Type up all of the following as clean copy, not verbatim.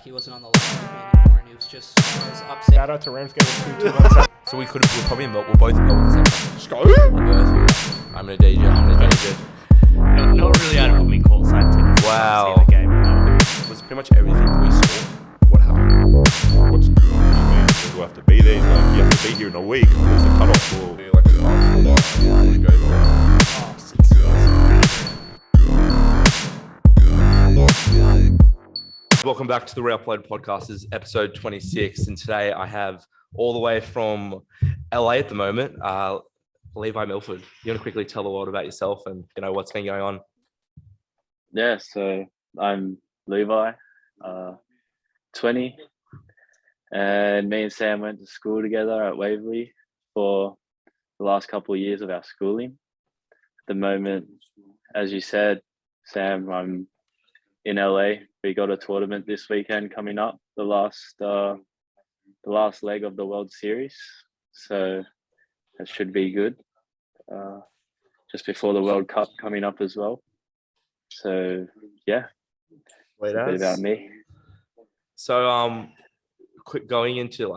He wasn't on the list anymore, and he was just upset. Shout out to Rams getting 2 months. So we're probably in Melbourne. We're both in Melbourne at the same time. Just go. I'm gonna DJ. Not really out of me call side tickets. Wow. See the game. It was pretty much everything we saw. What happened? What's good? Man, we'll have to be there. He's like, you have to be here in a week. There's a cutoff. We'll be like an after go for Welcome back to the Reupload podcast. This is episode 26, and today I have all the way from LA at the moment, Levi Milford. You want to quickly tell the world about yourself and what's been going on? Yeah, so I'm Levi, 20, and me and Sam went to school together at Waverley for the last couple of years of our schooling. At the moment, as you said, Sam, I'm in LA. We got a tournament this weekend coming up, the last leg of the World Series, so that should be good. Just before the World Cup coming up as well. So yeah, Wait, a bit about me. So quick going into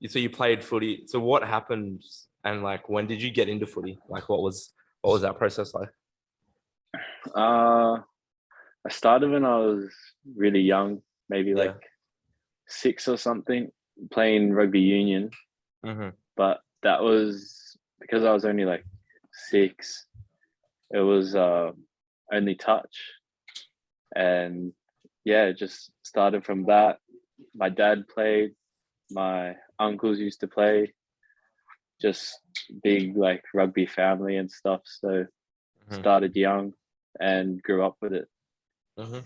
so you played footy. So what happened and when did you get into footy? What was that process like? I started when I was really young, maybe 6 or something, playing rugby union. Mm-hmm. But that was because I was only 6. It was only touch, and it just started from that. My dad played, my uncles used to play, just big rugby family and stuff. So started young and grew up with it. Mm-hmm.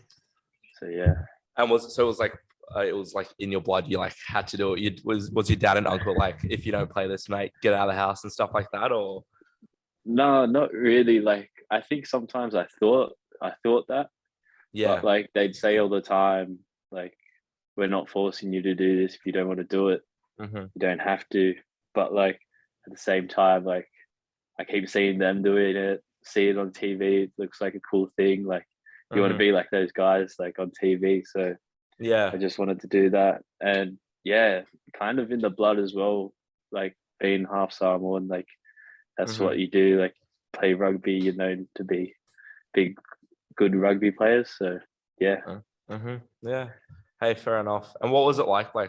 So yeah. And it was in your blood. You had to do it. Was your dad and uncle if you don't play this, mate, get out of the house and stuff like that, or? No, not really. I think sometimes I thought that. Yeah. But they'd say all the time, we're not forcing you to do this if you don't want to do it. Mm-hmm. You don't have to. But at the same time, I keep seeing them doing it, see it on TV. It looks like a cool thing. You want to be like those guys on TV. So yeah, I just wanted to do that. And yeah, kind of in the blood as well, being half Samoan, that's what you do, play rugby, you're known to be big, good rugby players. So yeah. Yeah. Hey, fair enough. And what was it like? Do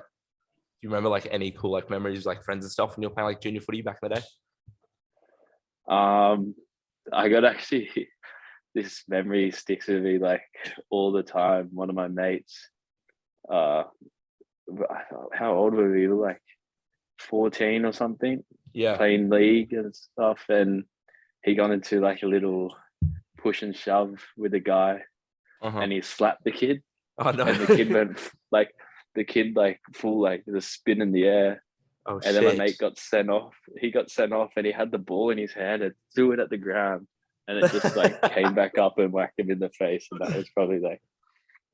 you remember any cool memories, friends and stuff when you were playing junior footy back in the day? I got actually this memory sticks with me all the time. One of my mates, how old were we? We were 14 or something. Yeah. Playing league and stuff, and he got into a little push and shove with a guy, and he slapped the kid. Oh no! And the kid went full the spin in the air. Oh and shit! Then my mate got sent off. He got sent off, and he had the ball in his hand and threw it at the ground, and it just came back up and whacked him in the face. And that was probably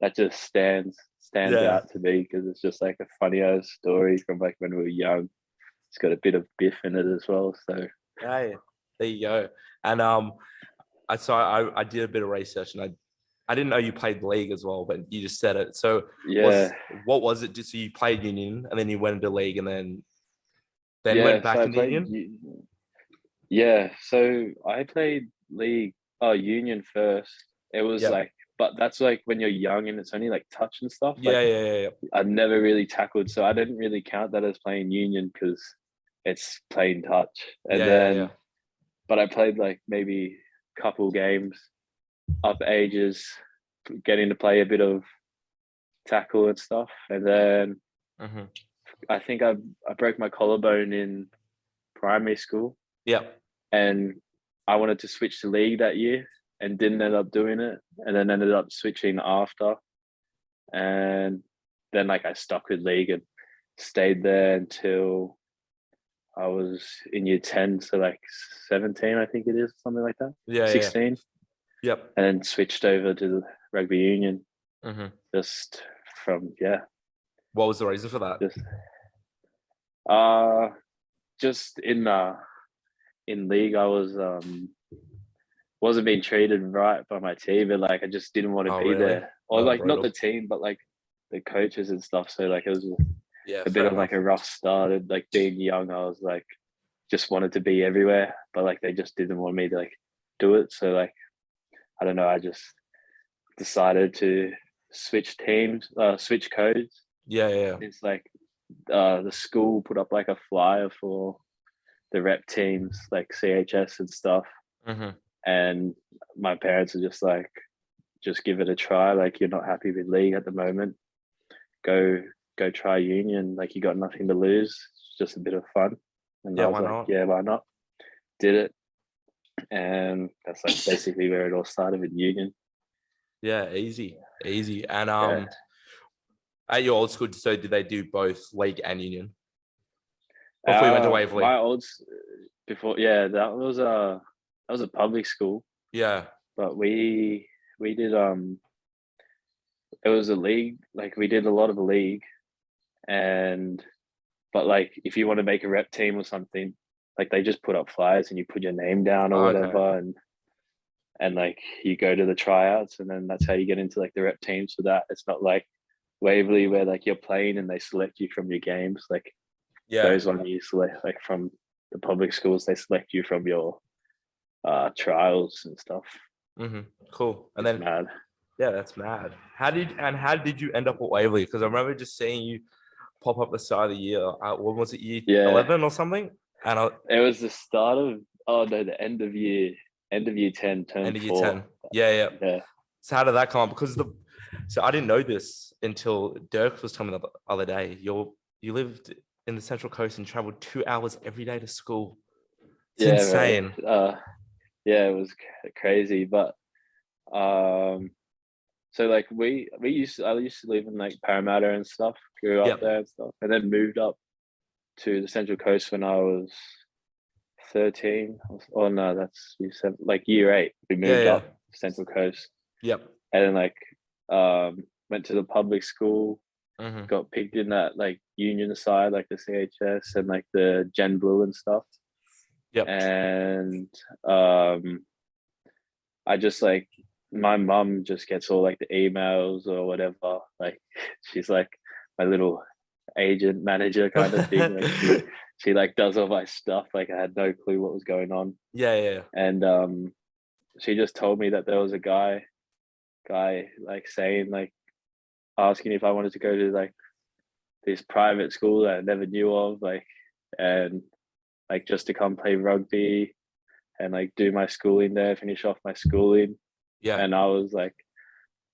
that just stands out to me because it's just a funny ass story from when we were young. It's got a bit of biff in it as well. So hey, there you go. And I did a bit of research, and I didn't know you played league as well, but you just said it. So yeah, what was it? So you played union, and then you went into league, and then went back into union. Yeah, so I played league, union first. It was but that's when you're young and it's only touch and stuff. Yeah. I've never really tackled, so I didn't really count that as playing union because it's plain touch. And but I played maybe a couple games up ages, getting to play a bit of tackle and stuff. And then I think I broke my collarbone in primary school. Yeah. And I wanted to switch to league that year and didn't end up doing it, and then ended up switching after. And then I stuck with league and stayed there until I was in year 10, so 17, I think it is, something like that. Yeah. 16. Yeah. Yep. And then switched over to the rugby union. Just from What was the reason for that? Just in league, I wasn't being treated right by my team, and I just didn't want to be really? there. Or brutal. not the team, but the coaches and stuff. So like it was Yeah, a bit of like a rough start. And, like being young, I was like just wanted to be everywhere, but like they just didn't want me to like do it. So like I don't know, I just decided to switch teams, switch codes. yeah. It's like the school put up like a flyer for the rep teams, like CHS and stuff. Mm-hmm. And my parents are just like, just give it a try. Like you're not happy with league at the moment, go try union. Like you got nothing to lose. It's just a bit of fun. And Yeah, I was why like, not? yeah, why not? Did it, and that's like basically where it all started with union. Yeah, easy. And Yeah. at your old school, so did they do both league and union before you went to Waverley? My old before, yeah, that was a public school, Yeah. but we did it was a league. Like we did a lot of league, and but like if you want to make a rep team or something, like they just put up flyers and you put your name down or Okay. whatever, and like you go to the tryouts, and then that's how you get into like the rep teams for that. It's not like Waverley where like you're playing and they select you from your games. Like Yeah. those ones you select like from the public schools, they select you from your trials and stuff. Mm-hmm. Cool. And It's then mad. yeah, that's mad. How did you end up at Waverley? Because I remember just seeing you pop up the start of the year. What was it, year Yeah. 11 or something? And It was the start of the end of year 10, term end of year 4. 10. Yeah. Yeah. So how did that come up? Because so I didn't know this until Dirk was telling me the other day. You lived in the Central Coast and traveled 2 hours every day to school. It's insane. Yeah, it was crazy, but so like I used to live in like Parramatta and stuff, grew up there and stuff, and then moved up to the Central Coast when I was 13. Oh no, that's like year 8. We moved up to Central Coast. Yep. And then like went to the public school, got picked in that like union side, like the CHS and like the Gen Blue and stuff. Yep. And I just like, my mum just gets all like the emails or whatever. Like she's like my little agent manager kind of thing. Like she like does all my stuff. Like I had no clue what was going on. Yeah. And she just told me that there was a guy like saying like asking if I wanted to go to like this private school that I never knew of, like, and like just to come play rugby and like do my schooling there, finish off my schooling. Yeah. And I was like,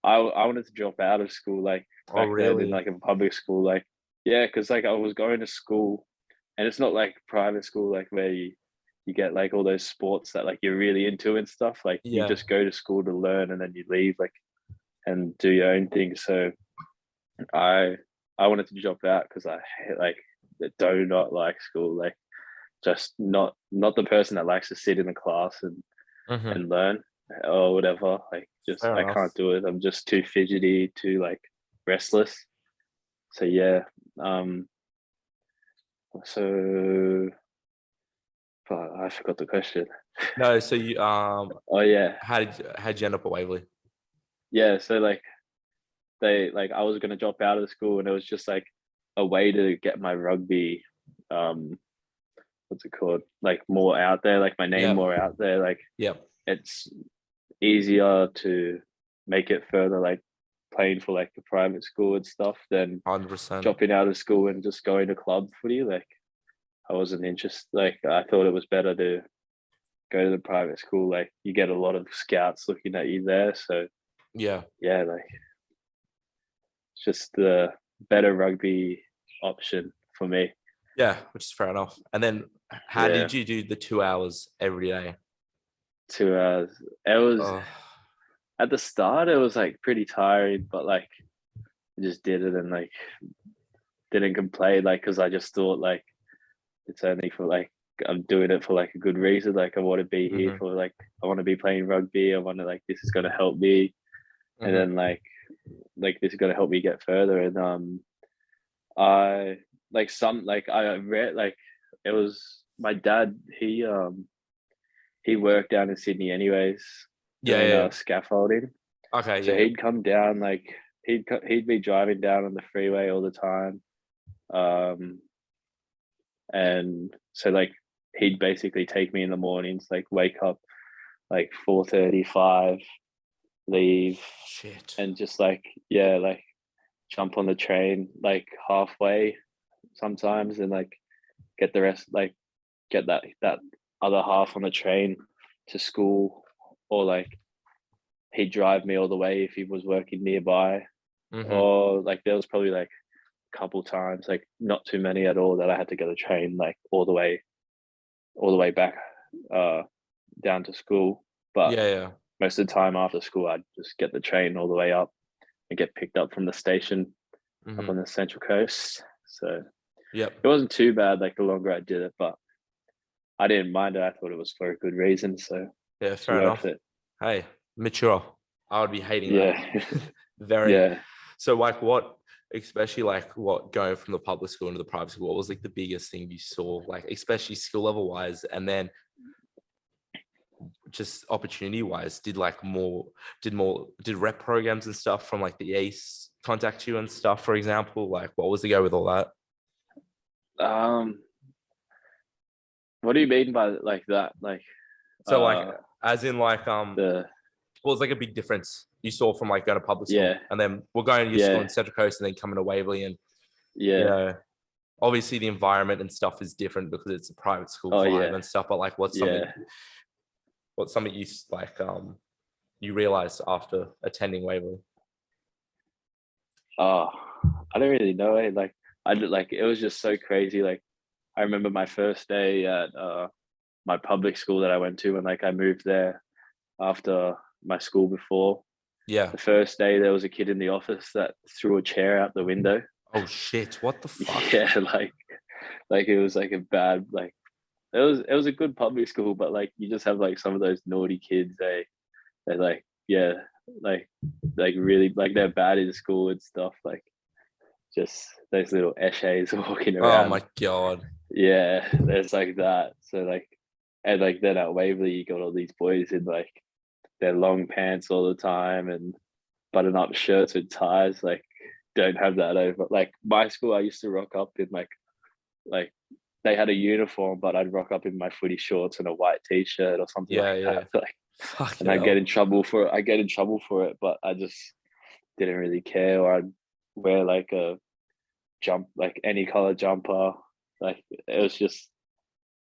I wanted to drop out of school, like back then in like a public school, like, yeah, because like I was going to school, and it's not like private school like where you get like all those sports that like you're really into and stuff. Like you just go to school to learn and then you leave like and do your own thing. So I wanted to drop out because I do not like school. Like just not the person that likes to sit in the class and learn or whatever. Like just I can't do it. I'm just too fidgety, too like restless. So yeah. So I forgot the question. No, so you oh yeah. how'd you end up at Waverley? Yeah, so like I was gonna drop out of the school, and it was just like a way to get my rugby what's it called? Like more out there, like my name more out there. Like it's easier to make it further, like playing for like the private school and stuff than 100%. dropping out of school and just going to club footy. Like I wasn't interested. Like I thought it was better to go to the private school. Like you get a lot of scouts looking at you there. So yeah, like it's just the better rugby option for me. Yeah, which is fair enough. And then how did you do the 2 hours every day? 2 hours. It was at the start, it was like pretty tiring, but like I just did it and like didn't complain, like because I just thought like it's only for like I'm doing it for like a good reason. Like I want to be here for like I want to be playing rugby. I want to like this is going to help me, and then like this is going to help me get further. And I like I read like it was my dad. He worked down in Sydney anyways. Doing scaffolding. Okay. So he'd come down like he'd be driving down on the freeway all the time, and so like he'd basically take me in the mornings, like wake up like 4:35, leave, Shit. and just like jump on the train like halfway sometimes, and like get the rest, like get that other half on the train to school, or like he'd drive me all the way if he was working nearby. Or like there was probably like a couple times, like not too many at all, that I had to get a train like all the way back down to school. But Yeah. most of the time after school, I'd just get the train all the way up and get picked up from the station up on the Central Coast. So Yep. it wasn't too bad, like the longer I did it, but I didn't mind it. I thought it was for a good reason. So Yeah, it's fair enough. worth it. Hey, mature. I would be hating Yeah. that. Very. Yeah. So like what, especially like what going from the public school into the private school, what was like the biggest thing you saw, like especially skill level wise, and then just opportunity wise, did rep programs and stuff from like the East contact you and stuff, for example? Like what was the go with all that? What do you mean by like that? Like So like as in like the what was like a big difference you saw from like going to public school and then we're going to your school in Central Coast and then coming to Waverley, and you know, obviously the environment and stuff is different because it's a private school vibe and stuff, but like what's something you like you realized after attending Waverley? I don't really know. Like I did, like it was just so crazy. Like I remember my first day at my public school that I went to, and like I moved there after my school before. Yeah. The first day there was a kid in the office that threw a chair out the window. Oh shit, what the fuck? Yeah, like it was like a bad, like it was a good public school, but like you just have like some of those naughty kids, they're like like really like they're bad in school and stuff, like just those little eshays walking around. Oh my god. Yeah, there's like that. So like, and like then at Waverley you got all these boys in like their long pants all the time and button up shirts with ties. Like don't have that over. Like my school, I used to rock up in like they had a uniform, but I'd rock up in my footy shorts and a white t-shirt or something that. Like, fuck, and I get in trouble for it, but I just didn't really care. Or I'd wear like a like any color jumper. Like it was just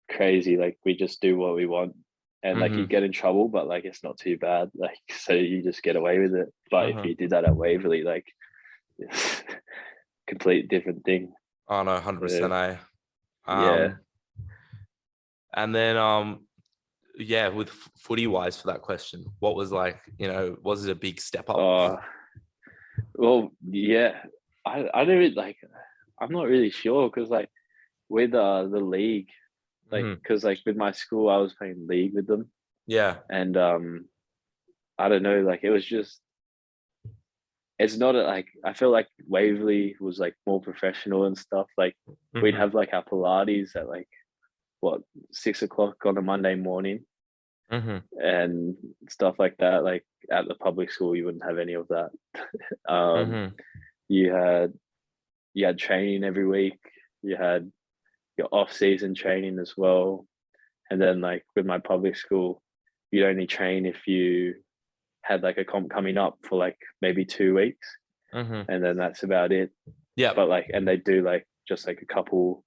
crazy. Like we just do what we want, and like you get in trouble, but like it's not too bad. Like so you just get away with it. But if you did that at Waverley, like it's complete different thing. Oh no, 100%. Yeah. And then yeah, with footy wise for that question, what was like, you know, was it a big step up? Well, yeah, I don't really like. I'm not really sure because like with the league, like because like with my school, I was playing league with them. Yeah. And I don't know, like it was just. It's not like I feel like Waverley was like more professional and stuff. Like we'd have like our Pilates at like 6 o'clock on a Monday morning and stuff like that. Like at the public school, you wouldn't have any of that. You had training every week. You had your off-season training as well, and then like with my public school, you'd only train if you had like a comp coming up for like maybe 2 weeks, and then that's about it. Yeah. But like, and they do like just like a couple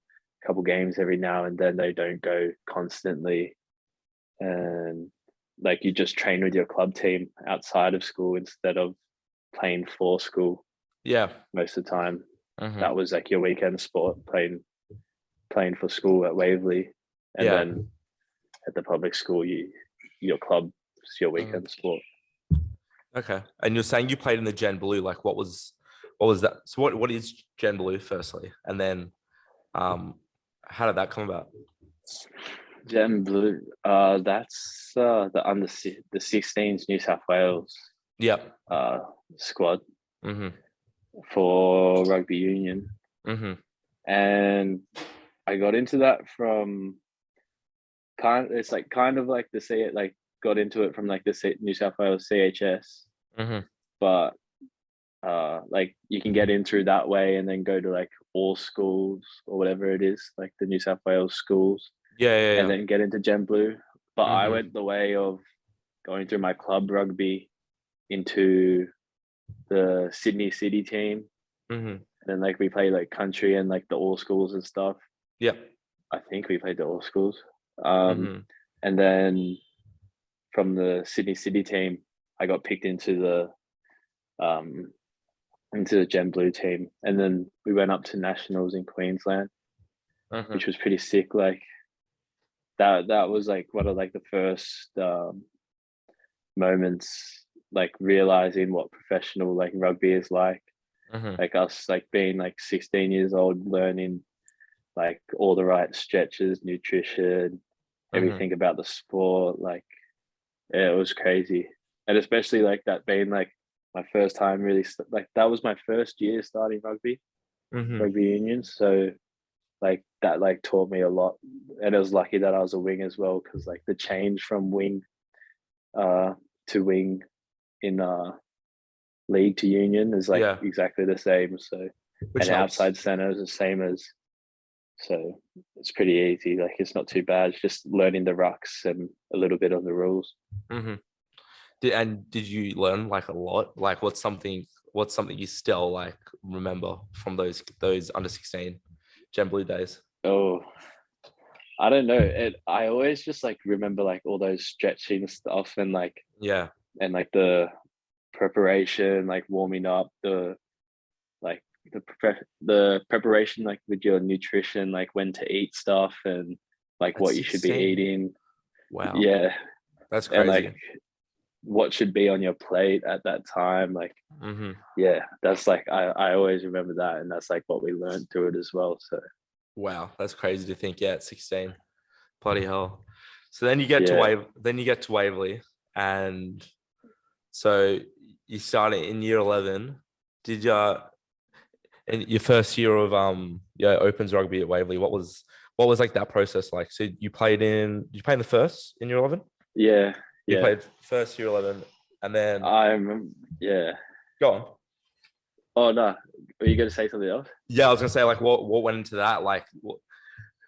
games every now and then. They don't go constantly, and like you just train with your club team outside of school instead of playing for school. Yeah. Most of the time, that was like your weekend sport, playing for school at Waverley, and then at the public school, your club's your weekend sport. Okay. And you're saying you played in the Gen Blue. Like what was that? So what is Gen Blue firstly? And then how did that come about? Gen Blue, that's the under the 16s New South Wales squad for rugby union. And I got into that from kind of like got into it from like the New South Wales CHS, but like you can get in through that way and then go to like all schools or whatever it is, like the New South Wales schools, and Yeah. then get into Gen Blue. But I Mhm. went the way of going through my club rugby into the Sydney City team, Mhm. and then like we played like country and like the all schools and stuff. Yep. I think we played the all schools. Mhm. And then from the Sydney City team, I got picked um, into the Gen Blue team, and then we went up to nationals in Queensland, Mhm. which was pretty sick. Like that was like one of like the first moments, like realizing what professional like rugby is like. Mhm. Like us, like being like 16 years old, learning like all the right stretches, nutrition, Mhm. everything about the sport. Like yeah, it was crazy, and especially like that being like my first time really like that was my first year starting Mhm. rugby union. So like that like taught me a lot, and it was lucky that I was a wing as well, because like the change from wing uh to wing in league to union is like Yeah, exactly the same. So which and helps. outside center is the same as, so it's pretty easy. Like it's not too bad. It's just learning the rucks and a little bit of the rules. Mhm. Did you learn like a lot? Like what's something you still like remember from those under 16 Gen Blue days? Oh, I don't know. I always just like remember like all those stretching stuff Yeah. and like the preparation, like warming up, like the preparation like with your nutrition, like when to eat stuff and like At what you should be 16. eating. Wow. Yeah, That's and like crazy. what should be on your plate at that time. Like Hmm. yeah, that's like I always remember that, and that's like what we learned through it as well. So Wow, that's crazy to think. Yeah, at 16. Bloody hell. So then you get to yeah, Waverley, and so you started in year 11. Did you in your first year of opens rugby at Waverley? What was like that process like? So you played in the first in year 11? yeah, You yeah. played first year 11, and then I remember. Yeah. go on. Oh no, are you gonna say something else? Yeah, I was gonna say like what went into that? Like,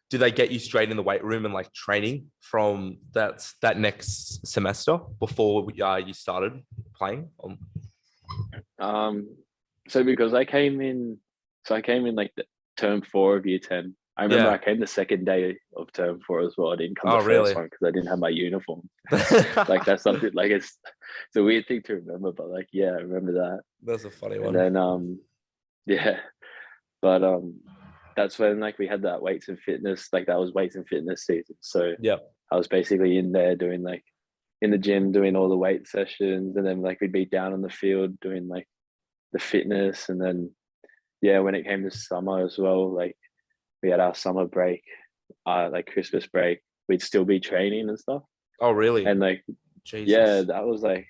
did they get you straight in the weight room and like training from that next semester before you started playing? Um, so because I came in like the term 4 of year 10. I remember Yeah. I came the second day of term 4 as well. I didn't come Oh, the first really? one because I didn't have my uniform. Like that's something like it's a weird thing to remember, but like yeah, I remember that. That's a funny And one. then yeah, but that's when like we had that weights and fitness, like that was weights and fitness season. So Yeah. I was basically in there doing like in the gym doing all the weight sessions, and then like we'd be down on the field doing like the fitness, and then yeah, when it came to summer as well, like we had our summer break, like Christmas break, we'd still be training and stuff. Oh, really? And like yeah, Jesus. that was like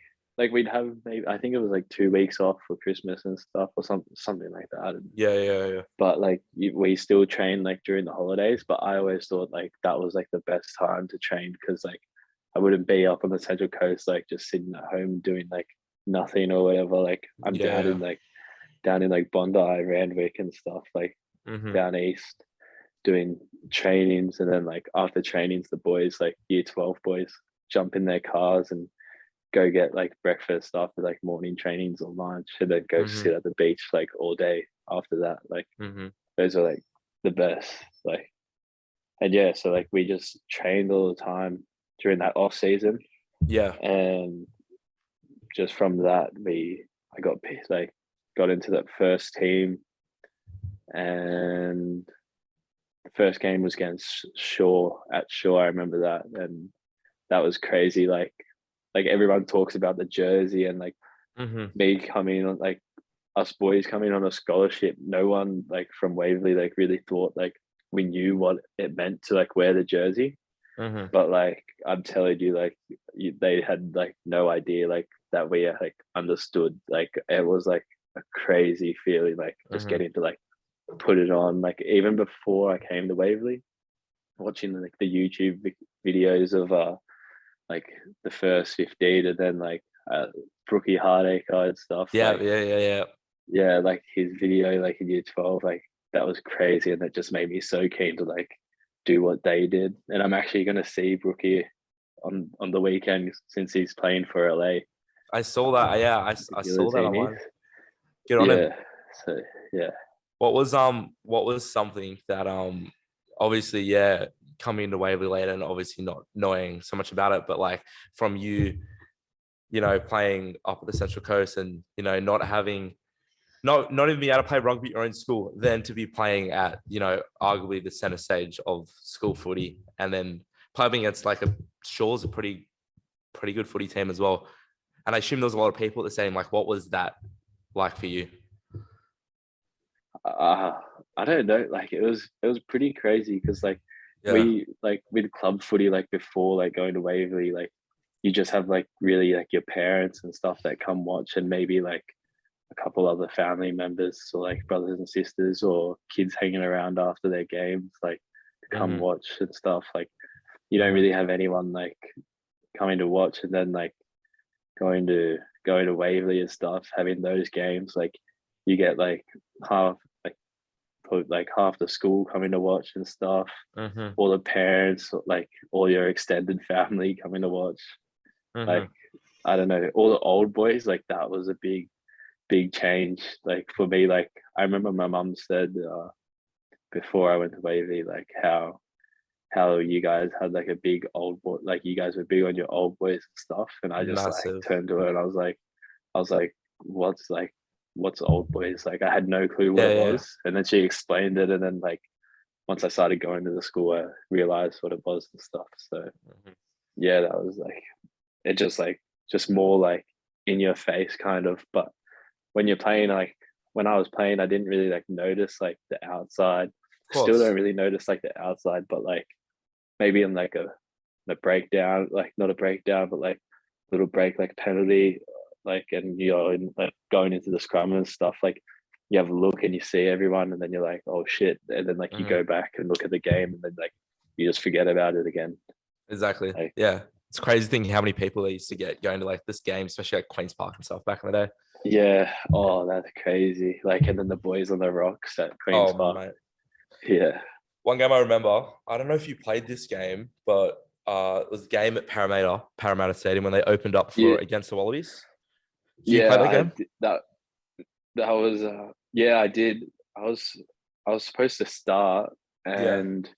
we'd have maybe I think it was like 2 weeks off for Christmas and stuff or something like that. Yeah. But like we still train like during the holidays, but I always thought like that was like the best time to train, because like I wouldn't be up on the Central Coast like just sitting at home doing like nothing or whatever. Like I'm Yeah. down in like Bondi, Randwick and stuff, like Mm-hmm. down east doing trainings, and then like after trainings the boys, like year 12 boys, jump in their cars and go get like breakfast after like morning trainings or lunch, and then go Mm-hmm. sit at the beach like all day after that. Like Mm-hmm. those are like the best. Like and yeah, so like we just trained all the time during that off season, Yeah. and just from that I got like got into that first team, and the first game was against Shaw at Shaw. I remember that, and that was crazy. Like everyone talks about the jersey and like Mm-hmm. me coming on, like us boys coming on a scholarship. No one like from Waverley like really thought like we knew what it meant to like wear the jersey. Mm-hmm. But like I'm telling you, like they had like no idea like that we like understood. Like it was like a crazy feeling, like just Mm-hmm. getting to like put it on. Like even before I came to Waverley, watching like the YouTube videos of like the first 15, and then like Brookie Hardacre and stuff. Yeah. Like Yeah. yeah, like his video, like in year 12, like that was crazy, and that just made me so keen to like do what they did. And I'm actually gonna see Brookie on the weekend since he's playing for LA. I saw that. Yeah, I The saw that guillotine. online. Good on him. Yeah. So yeah. What was something that obviously, yeah, coming into Waverley later and obviously not knowing so much about it, but like from you know, playing up at the Central Coast and, you know, not even being able to play rugby at your own school, then to be playing at, you know, arguably the center stage of school footy, and then playing against like Shaw's a pretty good footy team as well. And I assume there was a lot of people at the same, like, what was that like for you? I don't know. Like it was pretty crazy because like Yeah. we like with club footy, like before like going to Waverley, like you just have like really like your parents and stuff that come watch, and maybe like a couple other family members or like brothers and sisters or kids hanging around after their games, like to come watch and stuff. Like you don't really have anyone like coming to watch, and then like going to Waverley and stuff, having those games, like you get like half half the school coming to watch and stuff. All the parents, like all your extended family coming to watch. Like I don't know, all the old boys, like that was a big change. Like for me, like I remember my mum said before I went to Wavy, like how you guys had like a big old boy, like you guys were big on your old boys and stuff. And I just Massive. like turned to her and I was like, what's old boys? Like I had no clue what it was. And then she explained it, and then like once I started going to the school, I realized what it was and stuff. So yeah, that was like it just more like in your face kind of. But when you're playing, like when I was playing, I didn't really like notice like the outside. Still don't really notice like the outside, but like maybe in like a breakdown, like not a breakdown, but like little break, like penalty, like, and you're like going into the scrum and stuff, like you have a look and you see everyone, and then you're like, oh shit, and then like you go back and look at the game, and then like you just forget about it again. Exactly. Like, yeah, it's crazy thinking how many people they used to get going to like this game, especially like Queen's Park and stuff back in the day. Yeah. Oh, that's crazy. Like, and then the boys on the rocks at Queen's Park. Mate. Yeah. One game I remember, I don't know if you played this game, but it was a game at Parramatta Stadium when they opened up for against the Wallabies. Did you play that game? That was yeah, I did. I was supposed to start, and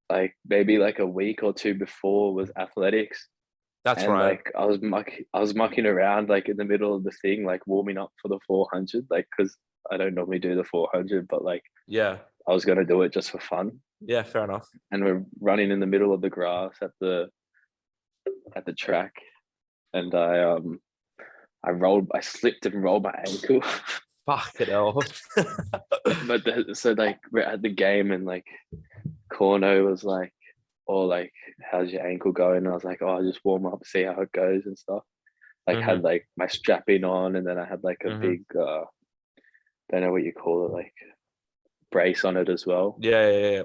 like maybe like a week or two before was athletics. That's and right. Like I was mucking around like in the middle of the thing, like warming up for the 400, like because I don't normally do the 400, but like I was gonna do it just for fun. Yeah, fair enough. And we're running in the middle of the grass at the track, and I slipped and rolled my ankle. Fuck it hell. But so like we're at the game, and like Corno was like, oh, like how's your ankle going? And I was like, oh, I'll just warm up, see how it goes and stuff. Like had like my strapping on, and then I had like a big don't know what you call it, like brace on it as well. Yeah.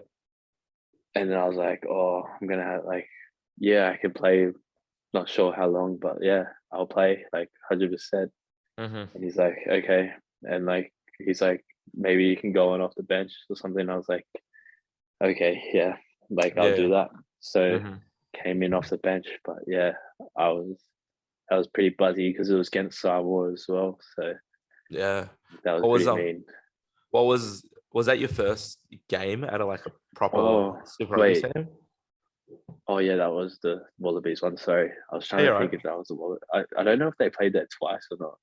And then I was like, oh, I'm gonna have like, yeah, I can play, not sure how long, but yeah, I'll play like 100%. And he's like, okay. And like he's like, maybe you can go on off the bench or something. I was like, okay, yeah, like I'll do that. So came in off the bench, but yeah, I was pretty buzzy because it was against Samoa as well. So yeah, that was pretty mean. What was that your first game at a proper Super Rugby stadium? Oh yeah, that was the Wallabies one. Sorry, I was trying to think if that was the Wallabies. I don't know if they played there twice or not.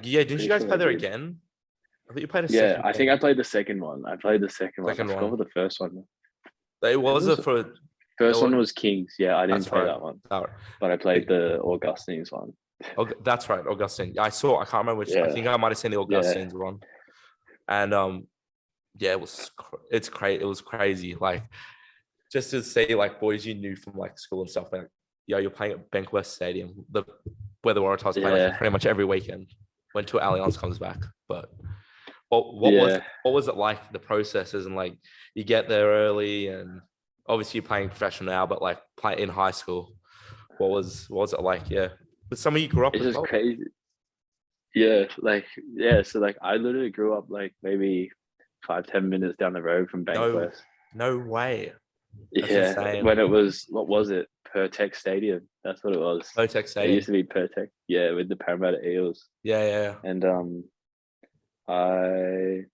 Didn't you guys play there again? I think you played a second. Yeah, I think I played the second one. I forgot what the first one. First one was Kings. Yeah, I didn't play that one. But I played the Augustine's one. That's right, Augustine. I can't remember which. I think I might have seen the Augustine's one. And it was crazy. Like just to see like boys you knew from like school and stuff. Like, you're playing at Bankwest Stadium, where the Waratahs play like, pretty much every weekend when Tour Allianz comes back. But what was it like, the processes, and like you get there early, and obviously you're playing professional now, but like play in high school, what was it like? Yeah, but some of you grew up. It's just crazy. So like I literally grew up like maybe 5-10 minutes down the road from No, Bankwest. no way. That's Yeah, insane. when it was, what was it? Pertec Stadium. That's what it was. Low-tech It stadium. used to be Pertec. Yeah, with the Parramatta Eels. Yeah. And I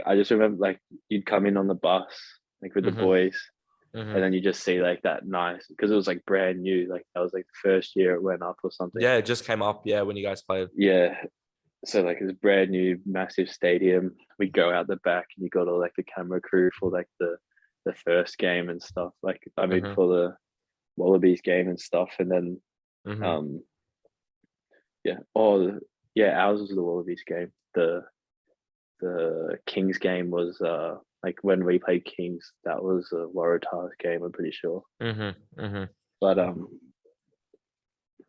I just remember like you'd come in on the bus like with the Mhm. boys, Mhm. and then you just see like that nice, because it was like brand new. Like that was like the first year it went up or something. Yeah, it just came up. Yeah, when you guys played. Yeah. So like it's brand new, massive stadium. We go out the back, and you got all like the camera crew for like the first game and stuff. Like I mean Mhm. for the Wallabies game and stuff, and then Mhm. um yeah, yeah, ours was the Wallabies game. The Kings game was like when we played Kings, that was a Waratahs game, I'm pretty sure. Mhm. Mhm. But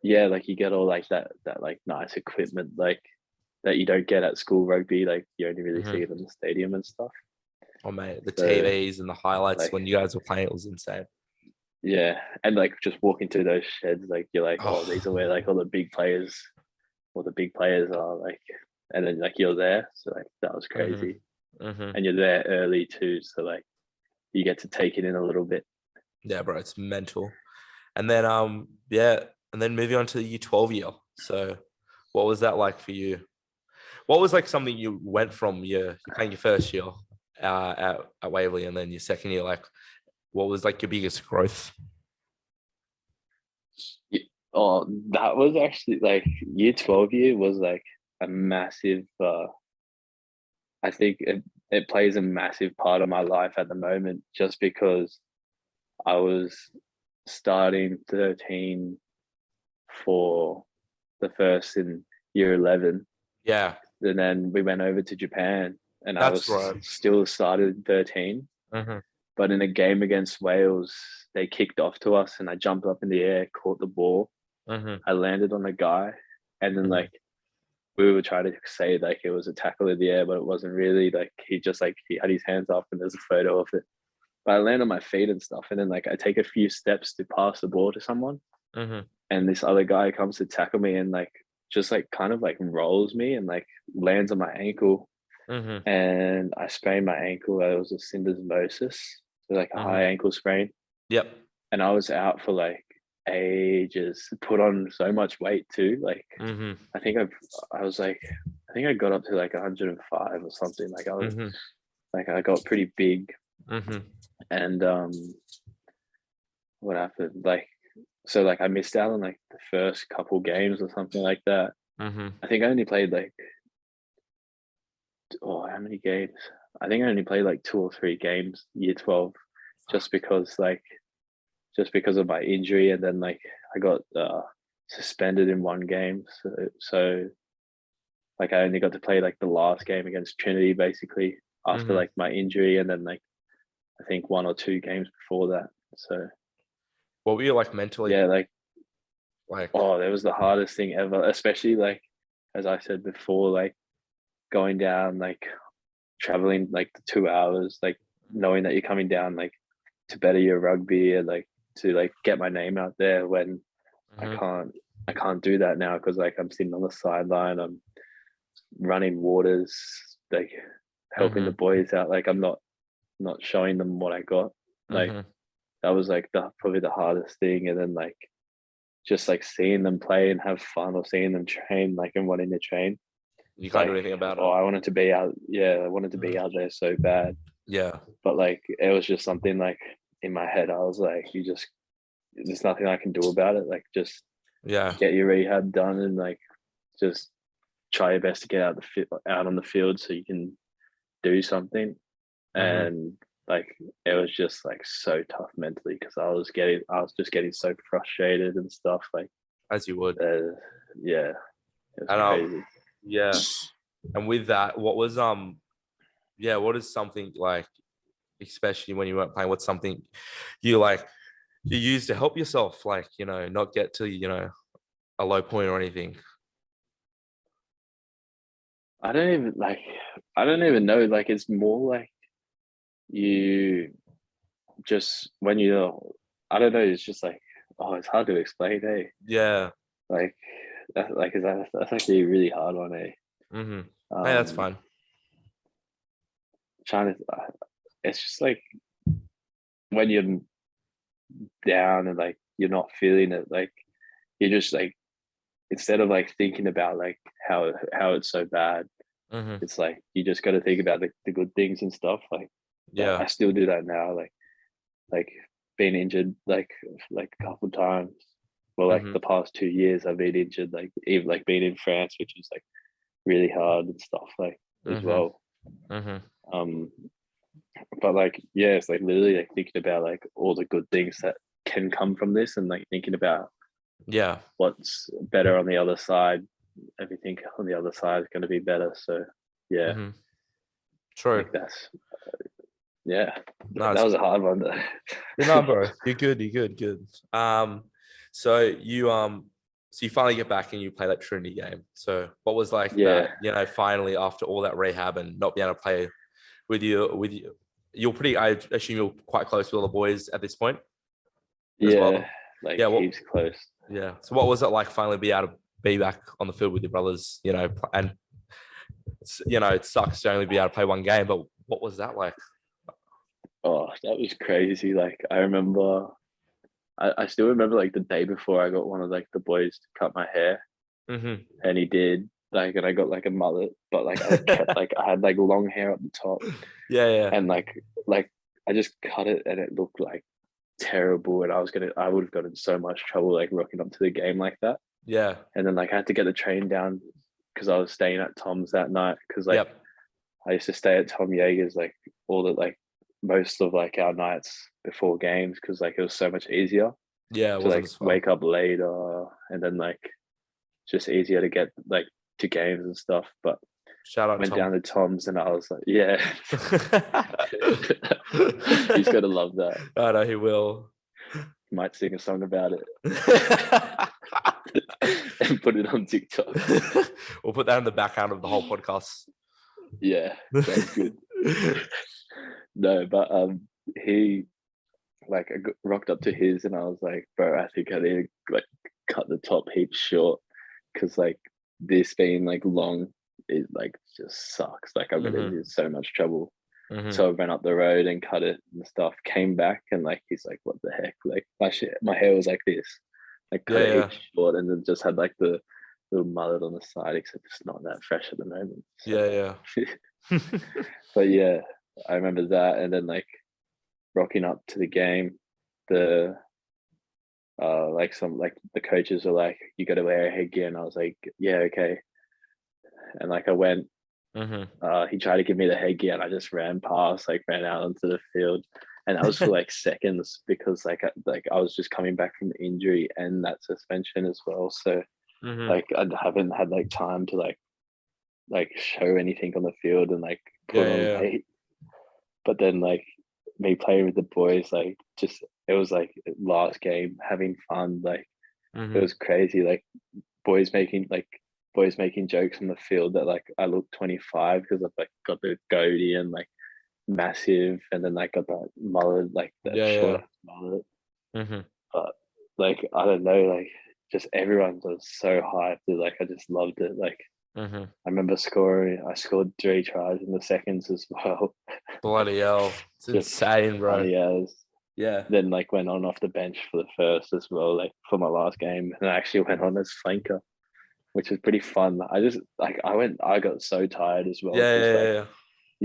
yeah, like you get all like that like nice equipment like that you don't get at school rugby. Like you only really see Mhm. it in the stadium and stuff. Oh mate, the So TVs and the highlights like when you guys were playing, it was insane. yeah, and like just walking through those sheds, like you're like, oh, these are Oh. where like all the big players are like, and then like you're there, so like that was Mhm. crazy, Mhm. and you're there early too, so like you get to take it in a little bit. Yeah, bro, it's mental. And then yeah, and then moving on to the U12 year. So what was that like for you? What was like something you went from you're playing your first year at Waverley, and then your second year, like what was like your biggest growth? Oh, that was actually like year 12 year was like a massive. I think it plays a massive part of my life at the moment, just because I was starting 13 for the first in year 11, Yeah, and then we went over to Japan, and I that's was right. still started in 13. Mm-hmm. But in a game against Wales, they kicked off to us, and I jumped up in the air, caught the ball, Mm-hmm. I landed on a guy, and then Mm-hmm. like we were trying to say like it was a tackle in the air, but it wasn't really. Like he just like he had his hands up, and there's a photo of it. But I land on my feet and stuff, and then like I take a few steps to pass the ball to someone, Mm-hmm. and this other guy comes to tackle me, and like just like kind of like rolls me and like lands on my ankle, Mm-hmm. and I sprained my ankle. It was a syndesmosis, so like a Mm-hmm. high ankle sprain, Yep. and I was out for like ages. Put on so much weight too. Like Mm-hmm. I was like, I think I got up to like 105 or something. Like I was Mm-hmm. like I got pretty big, Mm-hmm. and what happened? Like so like I missed out on like the first couple games or something like that. Mm-hmm. I think I only played like, oh, how many games? I think I only played like 2 or 3 games year 12, just because of my injury, and then like I got suspended in one game, so like I only got to play like the last game against Trinity basically after Mm-hmm. like my injury, and then like I think 1 or 2 games before that. So What were you like mentally? yeah, like Like, oh, that was the hardest thing ever, especially like as I said before, like going down, like traveling like the 2 hours, like knowing that you're coming down like to better your rugby, and like to like get my name out there when I mm-hmm. can't I can't do that now, because like I'm sitting on the sideline, I'm running waters, like helping Mm-hmm. the boys out. Like I'm not showing them what I got. Like Mm-hmm. that was like probably the hardest thing. And then like just like seeing them play and have fun, or seeing them train, like and wanting to train. You It's can't do like, anything about oh, it. I wanted to be out. Yeah, I wanted to be Mhm. out there so bad. Yeah. But like it was just something like in my head. I was like, there's nothing I can do about it. Like just Yeah. get your rehab done, and like just try your best to get out on the field so you can do something. Mm-hmm. And like it was just like so tough mentally, because I was just getting so frustrated and stuff. Like As you would. yeah, it was And crazy. yeah. And with that, what was yeah, what is something like, especially when you weren't playing, what's something you like you use to help yourself, like, not get to, a low point or anything? I don't even like I don't even know. Like it's more like you just when you're I don't know, it's just like, oh, it's hard to explain, hey. Yeah. Like that's actually a really hard one, eh? Mm-hmm. Hey, that's Um, fine. Trying to, it's just like when you're down and like you're not feeling it, like you're just like instead of like thinking about like how it's so bad, Mm-hmm. it's like you just got to think about the good things and stuff. Like Yeah. I still do that now. Like being injured like a couple times. Well, like Mhm. the past 2 years, I've been injured. Like even like being in France, which is like really hard and stuff like as Mhm. well. Mhm. Um, but like yeah, it's like literally like thinking about like all the good things that can come from this, and like thinking about Yeah. what's better on the other side. Everything on the other side is going to be better. So yeah, Mhm. I True. think that's yeah. No, That it's was a hard one though. no, bro. You're good. You're good. Good. So so you finally get back and you play that Trinity game. So what was like Yeah, that? Finally after all that rehab and not being able to play with you, you're pretty. I assume you're quite close with all the boys at this point as yeah, well. like Yeah. heaps close. Yeah. So what was it like finally be able to be back on the field with your brothers? And it sucks to only be able to play one game, but what was that like? Oh, that was crazy. Like I remember, I still remember like the day before I got one of like the boys to cut my hair, Mm-hmm. and he did like, and I got like a mullet, but like I kept like I had like long hair up the top, Yeah. Yeah. and like I just cut it, and it looked like terrible, and I would have gotten so much trouble like rocking up to the game like that, Yeah. and then like I had to get the train down because I was staying at Tom's that night because like Yep. I used to stay at Tom Yeager's like all the like most of like our nights before games because like it was so much easier Yeah. It to wasn't like as fun. wake up later, and then like just easier to get like to games and stuff. But Shout out went Tom. down to Tom's and I was like, yeah, he's gonna love that. I know he will. Might sing a song about it and put it on TikTok. We'll put that in the background of the whole podcast. Yeah, sounds good. No, but he like I rocked up to his and I was like, bro, I think I need to like cut the top heap short because like this being like long, it like just sucks. Like I'm gonna Mhm. in so much trouble. Mhm. So I went up the road and cut it and stuff. Came back and like he's like, what the heck? Like my hair was like this. Like cut it Yeah. heap short and then just had like the little mullet on the side, except it's not that fresh at the moment. So. Yeah. Yeah. But yeah, I remember that, and then like rocking up to the game, the like some like the coaches were like, you got to wear a headgear, and I was like, yeah, okay. And like I went, Mhm. he tried to give me the headgear, and I just ran past, like ran out onto the field, and that was for like seconds because like I was just coming back from injury and that suspension as well, so Mhm. like I haven't had like time to like show anything on the field and like put on Yeah. weight. But then like me playing with the boys, like just it was like last game having fun, like it Mhm. was crazy, like boys making jokes on the field that like I look 25 because I've like got the goatee and like massive, and then like got that mullet, like that short Yeah. ass mullet. Mhm. But like I don't know, like just everyone was so hyped. Like I just loved it. Like Mhm. I remember I scored 3 tries in the seconds as well. Bloody hell. It's Just insane, bro. funny as. Yeah. Then like went on off the bench for the first as well, like for my last game, and I actually went on as flanker, which was pretty fun. I just like I got so tired as well Yeah. because like Yeah.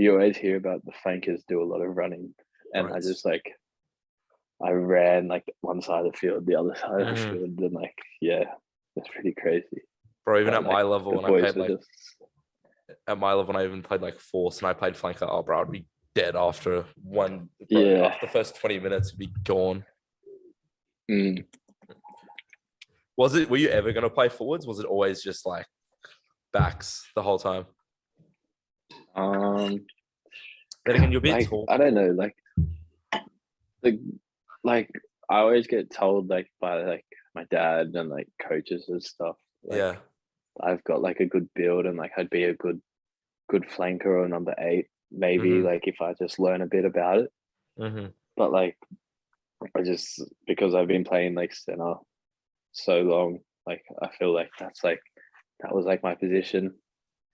you always hear about the flankers do a lot of running, and I Right. just like I ran like one side of the field, the other side of the Mhm. field, and like yeah, it's pretty crazy. Bro, even But at my like level, the when I boys played were like just when I even played like force and I played flanker, oh bro, I'd be dead after one. Bro, yeah. after the first 20 minutes, it'd be gone. Mm. Were you ever gonna play forwards? Was it always just like backs the whole time? Um, Then again, you're a bit like tall. I don't know, the like I always get told like by like my dad and like coaches and stuff, like Yeah. I've got like a good build and like I'd be a good flanker or number 8, maybe Mhm. like if I just learn a bit about it. Mhm. But like I just because I've been playing like center so long, like I feel like that was like my position.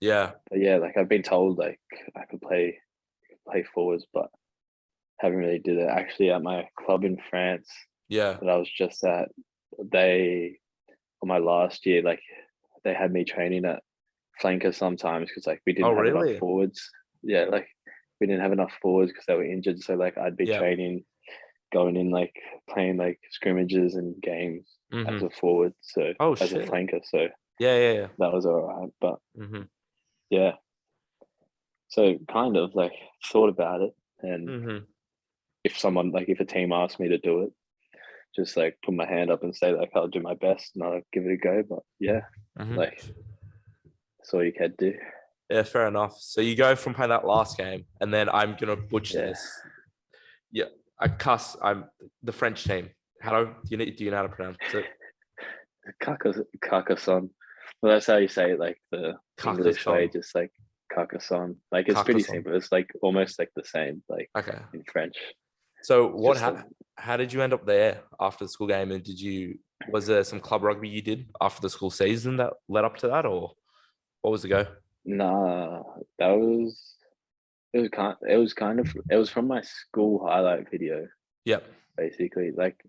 Yeah. But yeah, like I've been told like I could play forwards, but haven't really did it. Actually, at my club in France Yeah. that I was just at, they on my last year, like they had me training at flanker sometimes because like we Oh, didn't have really? enough forwards. Yeah, like we didn't have enough forwards because they were injured. So like I'd be Yeah. training, going in like playing like scrimmages and games as a forward. So Oh, as a shit. flanker. So Yeah. that was all right. But Mm-hmm. yeah, so kind of like thought about it, and Mm-hmm. if a team asked me to do it, just like put my hand up and say like I'll do my best and I'll give it a go. But yeah, Mm-hmm. like that's all you can do. Yeah, fair enough. So you go from playing that last game, and then I'm gonna butcher Yeah. this. Yeah, I'm the French team. Do you know how to pronounce it? Carcassonne. Well, that's how you say it, like the English way, Carcassonne. just like Carcassonne. Like it's pretty Carcassonne. simple. It's like almost like the same, like Okay. in French. So Just like, how did you end up there after the school game? And was there some club rugby you did after the school season that led up to that, or what was the go? nah, that was it was from my school highlight video, Yep. basically. Like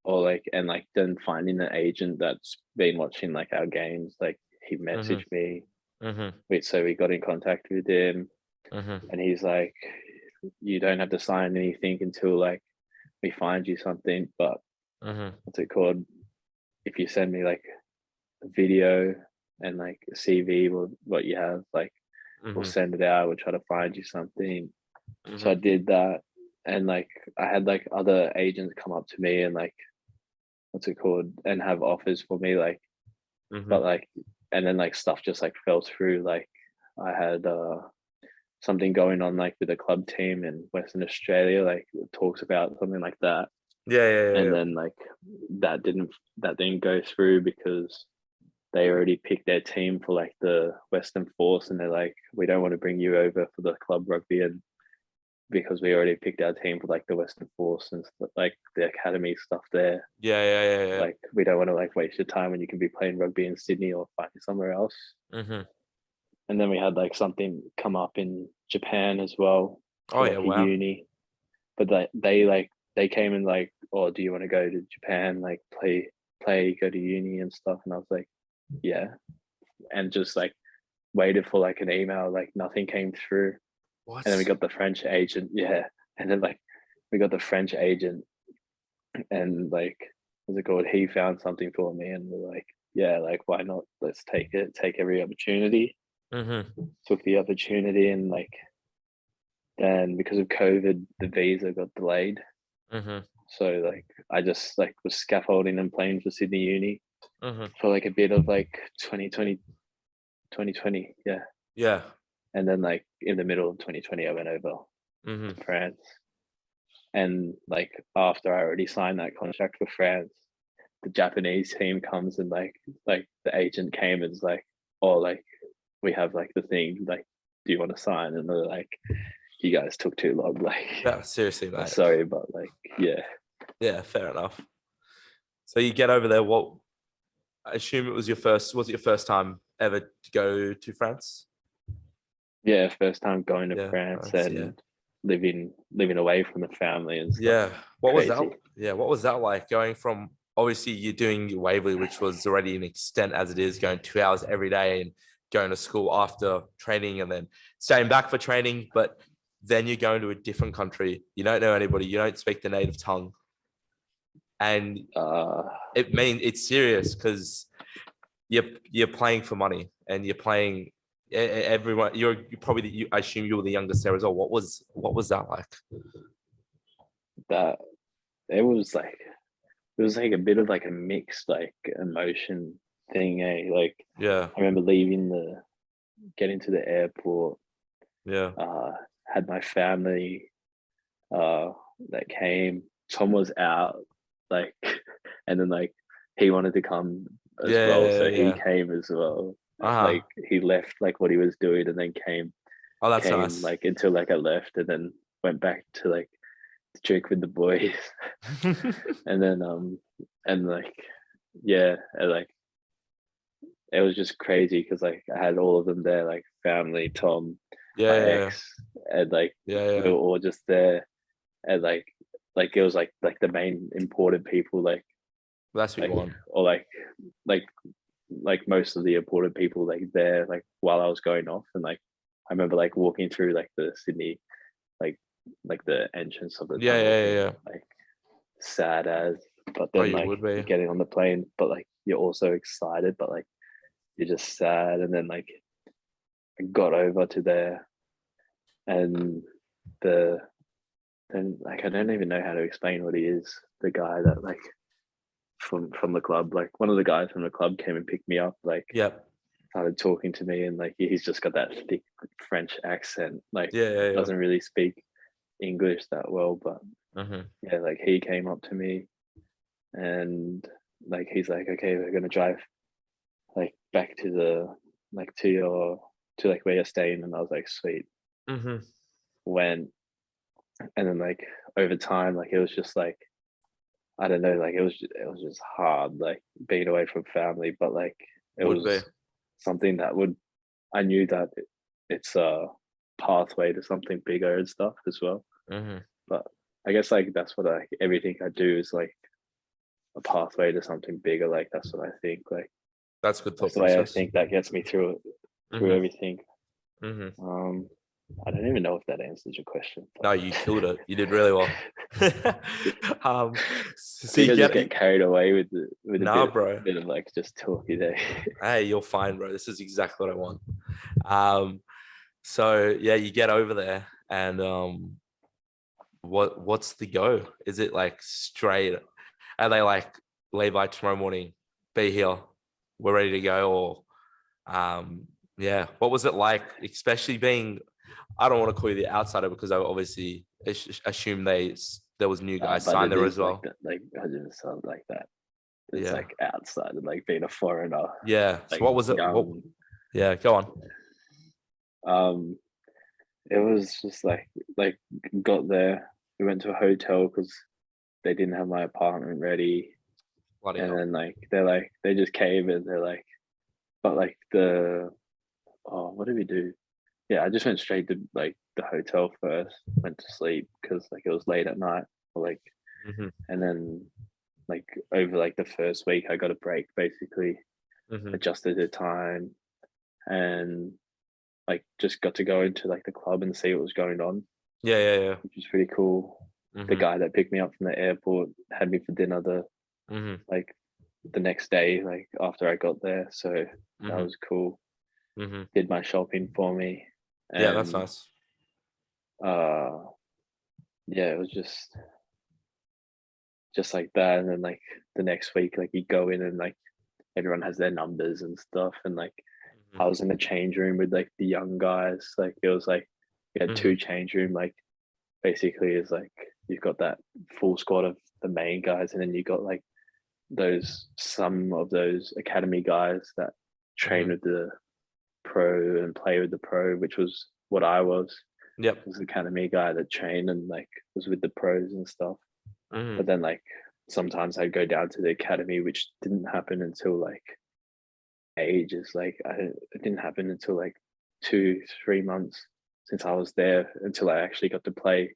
or like and like then finding an agent that's been watching like our games, like he messaged me. Mm-hmm. We got in contact with him, Mm-hmm. and he's like, you don't have to sign anything until like we find you something, but Mm-hmm. what's it called, if you send me like a video and like a CV or what you have, like we'll send it out, we'll try to find you something. So I did that, and like I had like other agents come up to me and like what's it called, and have offers for me, like but like and then like stuff just like fell through. Like I had something going on like with a club team in Western Australia, like talks about something like that. And then like that didn't go through because they already picked their team for like the Western Force, and they're like, we don't want to bring you over for the club rugby, and because we already picked our team for like the Western Force and like the academy stuff there. Yeah. Like we don't want to like waste your time when you can be playing rugby in Sydney or finding somewhere else. Mm-hmm. And then we had like something come up in Japan as well Oh for yeah, like a wow. uni. But they came and like, oh, do you want to go to Japan, like play, go to uni and stuff? And I was like, yeah. And just like waited for like an email, like nothing came through. What? And then we got the French agent, yeah. And then like we got the French agent, and like what's it called? He found something for me, and we're like, yeah, like why not? Let's take it, take every opportunity. Mm-hmm. Took the opportunity, and like then because of COVID, the visa got delayed. Mm-hmm. So like I just like was scaffolding and playing for Sydney Uni Mm-hmm. for like a bit of like 2020, yeah. Yeah. And then like in the middle of 2020, I went over Mm-hmm. to France. And like after I already signed that contract for France, the Japanese team comes and like the agent came and was like, oh, like we have like the thing, like, do you want to sign? And they're like, you guys took too long. Like, Yeah, seriously, mate. sorry, but like, yeah. Yeah, fair enough. So you get over there. I assume was it your first time ever to go to France? Yeah, first time going to Yeah, France France, and yeah. living away from the family and stuff. Yeah. What was that? Crazy. Yeah. What was that like going from, obviously you're doing Waverley, which was already an extent as it is, going 2 hours every day and going to school after training and then staying back for training. But then you're going to a different country. You don't know anybody. You don't speak the native tongue. And it means it's serious because you're playing for money and you're playing everyone. You're probably I assume you were the youngest there as well. What was that like? That it was like a bit of like a mixed like emotion thing, like Yeah. I remember getting to the airport, Yeah. had my family that came. Tom was out, like, and then like he wanted to come as well, so he came as well. Like he left like what he was doing and then came Nice. like until like I left, and then went back to like to drink with the boys. And then and like yeah, and like it was just crazy because like I had all of them there, like family, Tom, Yeah, my yeah, ex, and like yeah, we yeah. were all just there, and like it was like the main important people, That's what you want. or like most of the important people like there, like while I was going off, and like I remember like walking through like the Sydney, like the entrance of the Yeah, tunnel, yeah, being yeah. like sad as, but Oh, then you like would be. getting on the plane, but like you're also excited, but like you're just sad, and then like I got over to there, and the then like I don't even know how to explain what he is. The guy that like from the club, like one of the guys from the club came and picked me up, like Yep. started talking to me, and like he's just got that thick French accent, like Yeah, yeah, yeah. doesn't really speak English that well, but Mm-hmm. yeah, like he came up to me, and like he's like, okay, we're gonna drive like back to the like to like where you're staying, and I was like, sweet. Mm-hmm. Went, and then like over time, like it was just like I don't know, like it was just hard, like being away from family, but like it Would be. was something that I knew that it's a pathway to something bigger and stuff as well. Mm-hmm. But I guess like that's what everything I do is like a pathway to something bigger. Like that's what I think. Like That's good thought that's the way I process. think that gets me through everything. Mm-hmm. I don't even know if that answers your question. No, you killed it. You did really well. I So think I you just get get carried away with nah, bro. bit of like just talky there. Hey, you're fine, bro. This is exactly what I want. So yeah, you get over there, and what's the go? Is it like straight? Are they like, Levi, tomorrow morning, be here, we're ready to go, or yeah, what was it like, especially being? I don't want to call you the outsider because I obviously assume there was new guys But signed it there is as well. like I just sound like that. It's Yeah, like outside of like being a foreigner, yeah. So like what was it? What? young. Yeah, go on. It was just like got there. We went to a hotel because they didn't have my apartment ready, Bloody and hell. then they just came, and they're like, but like what did we do? Yeah, I just went straight to like the hotel first, went to sleep because like it was late at night, or like, Mm-hmm. and then like over like the first week I got a break, basically Mm-hmm. adjusted to time, and like just got to go into like the club and see what was going on, Yeah, yeah, yeah. which was pretty cool. The Mm-hmm. guy that picked me up from the airport had me for dinner Mm-hmm. like the next day, like after I got there. So that Mm-hmm. was cool. Mm-hmm. Did my shopping for me. Yeah, that's And nice. yeah, it was just like that. And then like the next week, like you go in and like everyone has their numbers and stuff. And like I was in the change room with like the young guys. Like it was like we had two change room, like basically is like you've got that full squad of the main guys, and then you got like some of those academy guys that train with the pro and play with the pro, which was what I was. Yep. I was the academy guy that trained and like was with the pros and stuff. But then like sometimes I'd go down to the academy, which didn't happen until like ages. Like it didn't happen until like 2-3 months since I was there until I actually got to play.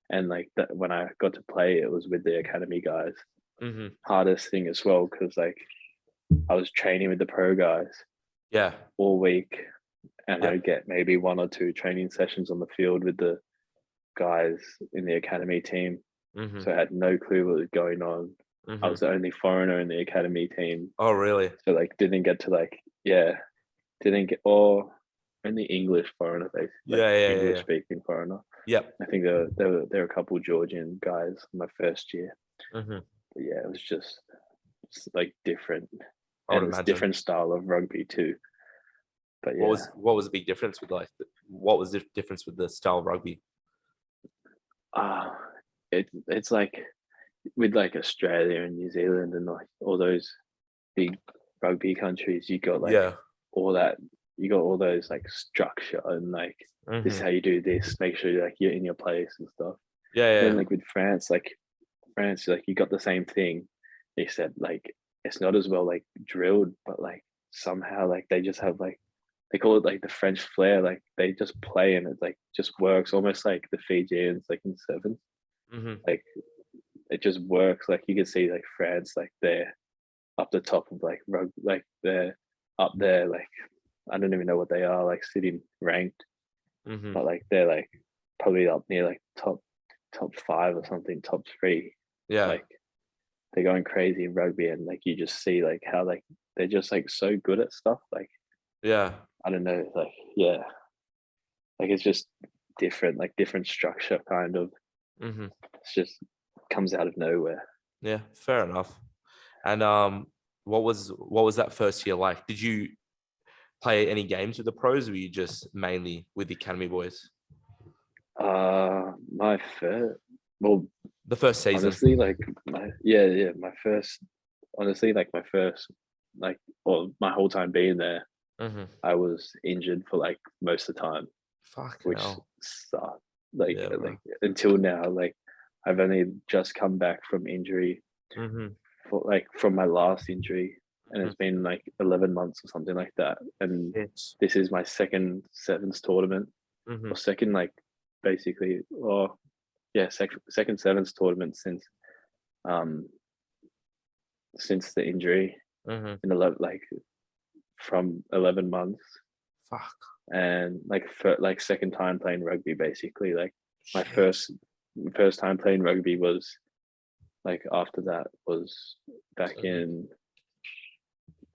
And like that, when I got to play, it was with the academy guys. Hardest thing as well, because like I was training with the pro guys Yeah. all week, and Yep. I'd get maybe 1 or 2 training sessions on the field with the guys in the academy team. So I had no clue what was going on. I was the only foreigner in the academy team. Oh, really? So like didn't get to like, yeah, didn't get, or only English foreigner, basically. Yeah, English speaking foreigner. Yep. I think there were a couple Georgian guys my first year. But Mm-hmm. yeah, it was just like different. I would And it's imagine. different style of rugby too. But yeah. What was the big difference with like what was the difference with the style of rugby? It's like with like Australia and New Zealand and like all those big rugby countries, you got like all that, you got all those like structure and like this is how you do this, make sure like you're in your place and stuff. Yeah. And then like with France, like you got the same thing, except like it's not as well like drilled, but like somehow like they just have like they call it like the French flair. Like they just play and it like just works almost like the Fijians like in sevens. Mm-hmm. Like it just works. Like you can see like France, like they're up the top of like rugby, like they're up there. Like I don't even know what they are, like sitting ranked, Mm-hmm. but like they're like probably up near like top 5 or something, top 3. Yeah. Like they're going crazy in rugby, and like you just see like how like they're just like so good at stuff. Like Yeah. I don't know, like yeah, like it's just different, like different structure kind of. Mm-hmm. It's just comes out of nowhere. Yeah. Fair enough. And what was that first year like? Did you play any games with the pros, or were you just mainly with the academy boys? My first, well, The first season. honestly, like my first, honestly, like my first, like, well, my whole time being there, Mm-hmm. I was injured for like most of the time, Fuck which hell. sucked. Like, Yeah, bro. like until now, like I've only just come back from injury Mm-hmm. for like from my last injury, and it's been like 11 months or something like that. And It's this is my second sevens tournament, mm-hmm. or second, like basically, or yeah, second sevens tournament since the injury Mm-hmm. in 11, like from 11 months, Fuck. and like like second time playing rugby basically. Like my Shit. first time playing rugby was like after that was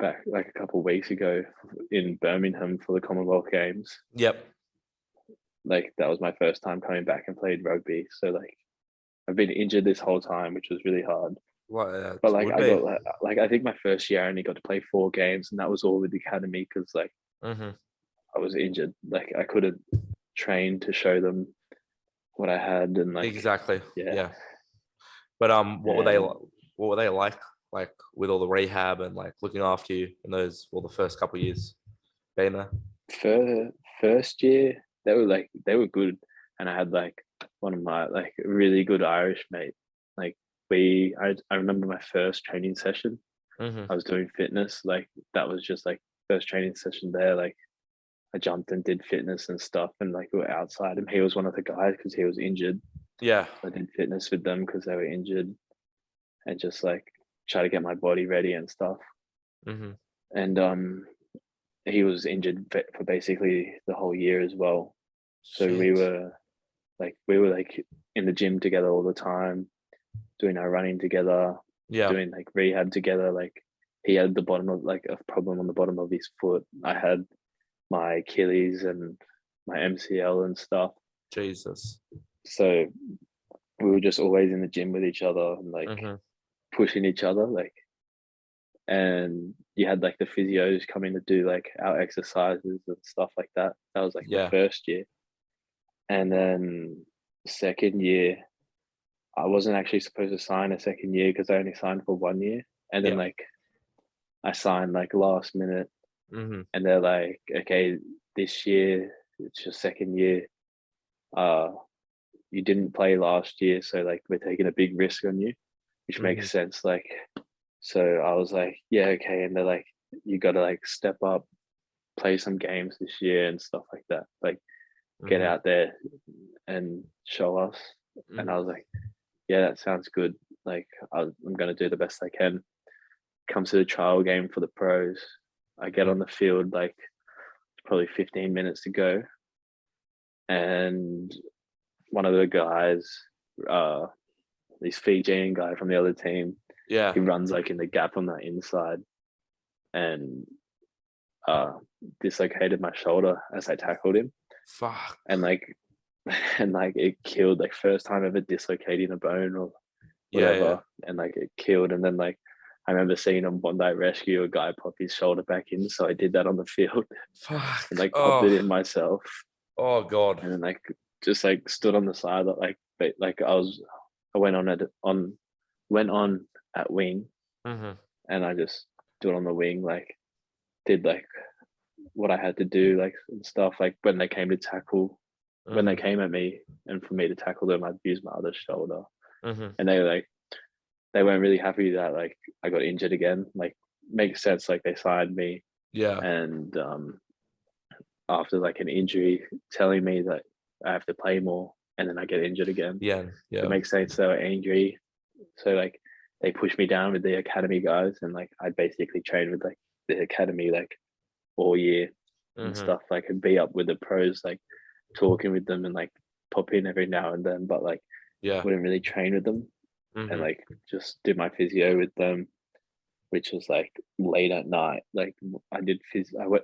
back like a couple of weeks ago in Birmingham for the Commonwealth Games. Yep. Like that was my first time coming back and played rugby. So like I've been injured this whole time, which was really hard. What? But like Would I be. got like I think my first year I only got to play 4 games, and that was all with the academy because like Mm-hmm. I was injured. Like I couldn't train to show them what I had, and like Exactly. yeah. Yeah. But what were they? And What were they like? Like with all the rehab and like looking after you in those, well, the first couple of years being there. first year they were good, and I had like one of my like really good Irish mate. Like I remember my first training session. Mm-hmm. I was doing fitness. Like that was just like first training session there. Like I jumped and did fitness and stuff, and like we were outside, and he was one of the guys because he was injured. Yeah. I did fitness with them because they were injured, and just like try to get my body ready and stuff. Mm-hmm. And he was injured for basically the whole year as well. So Shit. we were like in the gym together all the time, doing our running together, Yeah. doing like rehab together. Like he had the bottom of like a problem on the bottom of his foot. I had my Achilles and my MCL and stuff. Jesus. So we were just always in the gym with each other and like Mm-hmm. pushing each other. Like, and you had like the physios coming to do like our exercises and stuff like that. That was like Yeah. the first year. And then second year, I wasn't actually supposed to sign a second year because I only signed for 1 year. And then Yeah. like I signed like last minute, Mm-hmm. and they're like, okay, this year it's your second year. You didn't play last year, so like we're taking a big risk on you, which makes sense. Like, so I was like, yeah, okay. And they're like, you got to like step up, play some games this year and stuff like that. Like, get Mm-hmm. out there and show us. And I was like, yeah, that sounds good. Like, I'm going to do the best I can. Comes to the trial game for the pros. I get on the field, like, probably 15 minutes to go. And one of the guys, this Fijian guy from the other team, Yeah. he runs like in the gap on the inside and dislocated my shoulder as I tackled him. Fuck. And like it killed, like first time ever dislocating a bone or whatever. Yeah. And like it killed. And then like I remember seeing on Bondi Rescue a guy pop his shoulder back in, so I did that on the field. Fuck. And like popped it in myself. Oh God. And then like just like stood on the side, like I went on at wing, Mm-hmm. and I just stood on the wing, like did like what I had to do, like and stuff. Like when they came to tackle, when they came at me, and for me to tackle them, I'd use my other shoulder. Mm-hmm. And they weren't really happy that like I got injured again. Like makes sense, like they signed me, Yeah. and after like an injury, telling me that I have to play more, and then I get injured again. Yeah. To Yeah. make sense, they were angry, so like they pushed me down with the academy guys, and like I basically trained with like the academy like all year and Mhm. stuff. Like I'd be up with the pros, like talking with them and like pop in every now and then, but like Yeah. wouldn't really train with them, and Mhm. like just did my physio with them, which was like late at night. Like I did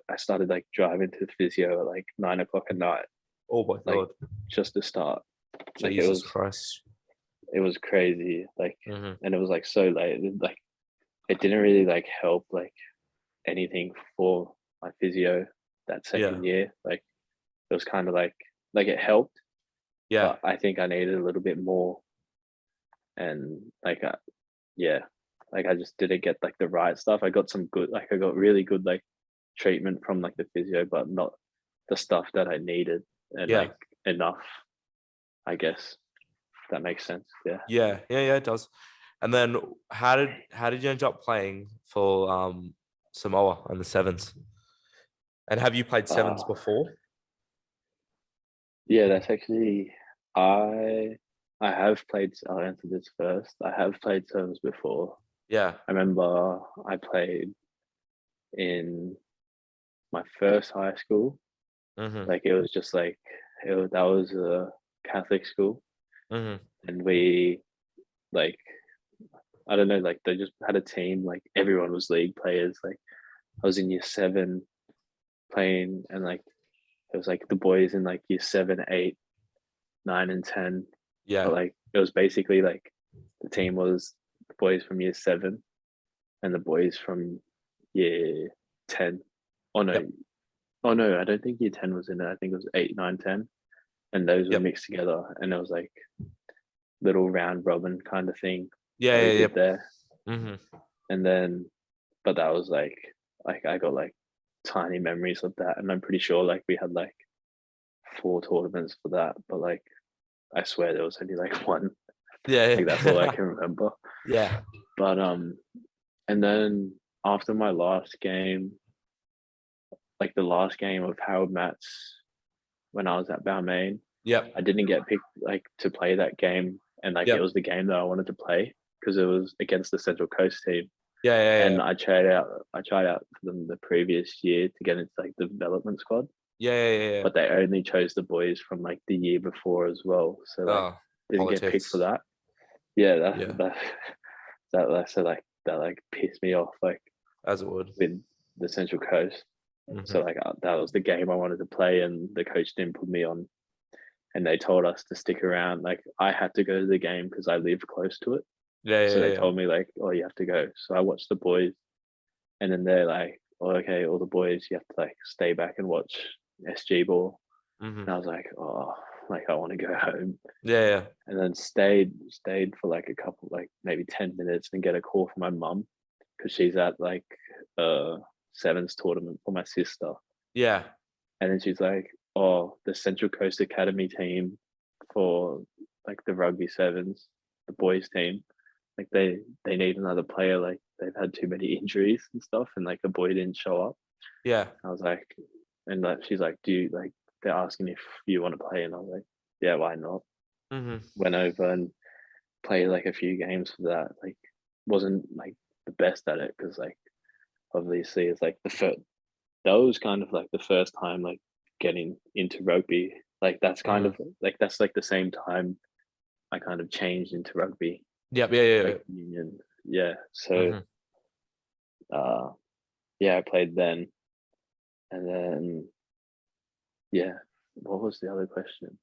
I started like driving to the physio at like 9 o'clock at night, Oh my like God. just to start. Like Jesus Christ. it was crazy. Like Mhm. and it was like so late. Like it didn't really like help like anything for my physio that second year. Like it was kind of like it helped, Yeah. but I think I needed a little bit more. And like yeah, like I just didn't get like the right stuff. I got some good, like I got really good like treatment from like the physio, but not the stuff that I needed and Yeah. like enough, I guess. If that makes sense. Yeah. Yeah. Yeah. It does. And then how did you end up playing for Samoa and the sevens? And have you played sevens Uh, before? yeah, that's actually I have played. I'll answer this first. I have played terms before. Yeah. I remember I played in my first high school. Mhm. Like it was just like that was a Catholic school, Mhm. and we like I don't know, like they just had a team. Like everyone was league players. Like I was in year 7 playing, and like it was like the boys in like year 7, 8, 9, and 10. But Yeah. like it was basically like the team was the boys from year 7 and the boys from year 10. Oh no, Yep. oh no, I don't think year 10 was in it. I think it was 8, 9, 10, and those were Yep. mixed together, and it was like little round robin kind of thing Yeah. that we Yeah. did Yep. there. Mhm. And then, but that was like I got like tiny memories of that, and I'm pretty sure like we had like 4 tournaments for that, but like I swear there was only like one. Yeah. Like that's all I can remember. Yeah. But and then after my last game, like the last game of Harold Matts when I was at Balmain, Yep. I didn't get picked like to play that game, and like it Yep. was the game that I wanted to play because it was against the Central Coast team. Yeah. Yeah. And Yeah. I tried out for them the previous year to get into like the development squad, Yeah. Yeah. Yeah. but they only chose the boys from like the year before as well. So like Oh, didn't get picked for politics. that. Yeah, Yeah. so like that like pissed me off like As it would. with the Central Coast. So Mhm. like that was the game I wanted to play, and the coach didn't put me on, and they told us to stick around. Like I had to go to the game because I live close to it. Yeah. So Yeah. they Yeah. told me like, oh, you have to go. So I watched the boys, and then they're like, oh, okay, all the boys, you have to like stay back and watch SG ball. And Mhm. I was like, oh, like I want to go home. Yeah. Yeah. And then stayed for like a couple, like maybe 10 minutes, and get a call from my mum because she's at like a sevens tournament for my sister. Yeah. And then she's like, oh, the Central Coast Academy team for like the rugby sevens, the boys team, like they need another player. Like they've had too many injuries and stuff, and like the boy didn't show up. Yeah. I was like, and like she's like, do you like they're asking if you want to play, and I was like, yeah, why not? Mhm. Went over and played like a few games for that. Like wasn't like the best at it because like obviously it's like the first that was kind of like the first time like getting into rugby. Like that's kind Mhm. of like that's like the same time I kind of changed into rugby, Yep. Yeah. Yeah. like union. Yeah. So Mhm. yeah, I played then. And then yeah. What was the other question?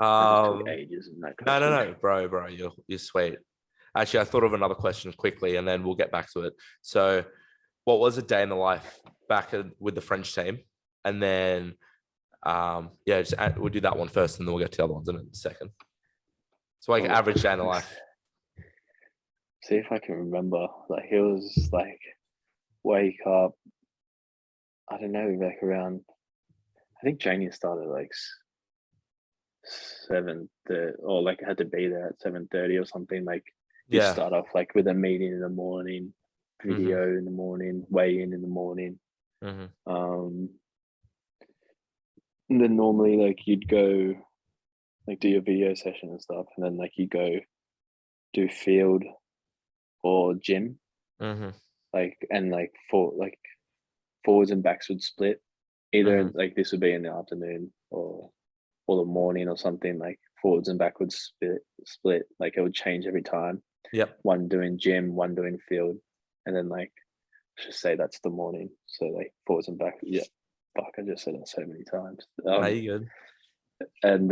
I just took Um. ages in that No. No. question. No, bro. You're sweet. Actually, I thought of another question quickly, and then we'll get back to it. So, what was a day in the life with the French team, and then yeah, we'll do that one first, and then we'll get to the other ones in a second. So, like Oh, average day in the life. see if I can remember. Like it was like wake up. I don't know, like around. I think training started like 7, or like I had to be there at 7:30 or something. Like you Yeah. start off like with a meeting in the morning, Mhm. video in the morning, weigh in the morning, Mm-hmm. And then normally like you'd go like do your video session and stuff, and then like you go do field or gym, Mm-hmm. like and like forwards and backs would split. Either Mhm. like this would be in the afternoon or the morning or something. Like forwards and backwards split. Like it would change every time. Yep. One doing gym, one doing field, and then like let's just say that's the morning. So like forwards and back. Yeah, fuck, I just said it so many times. Are you good? And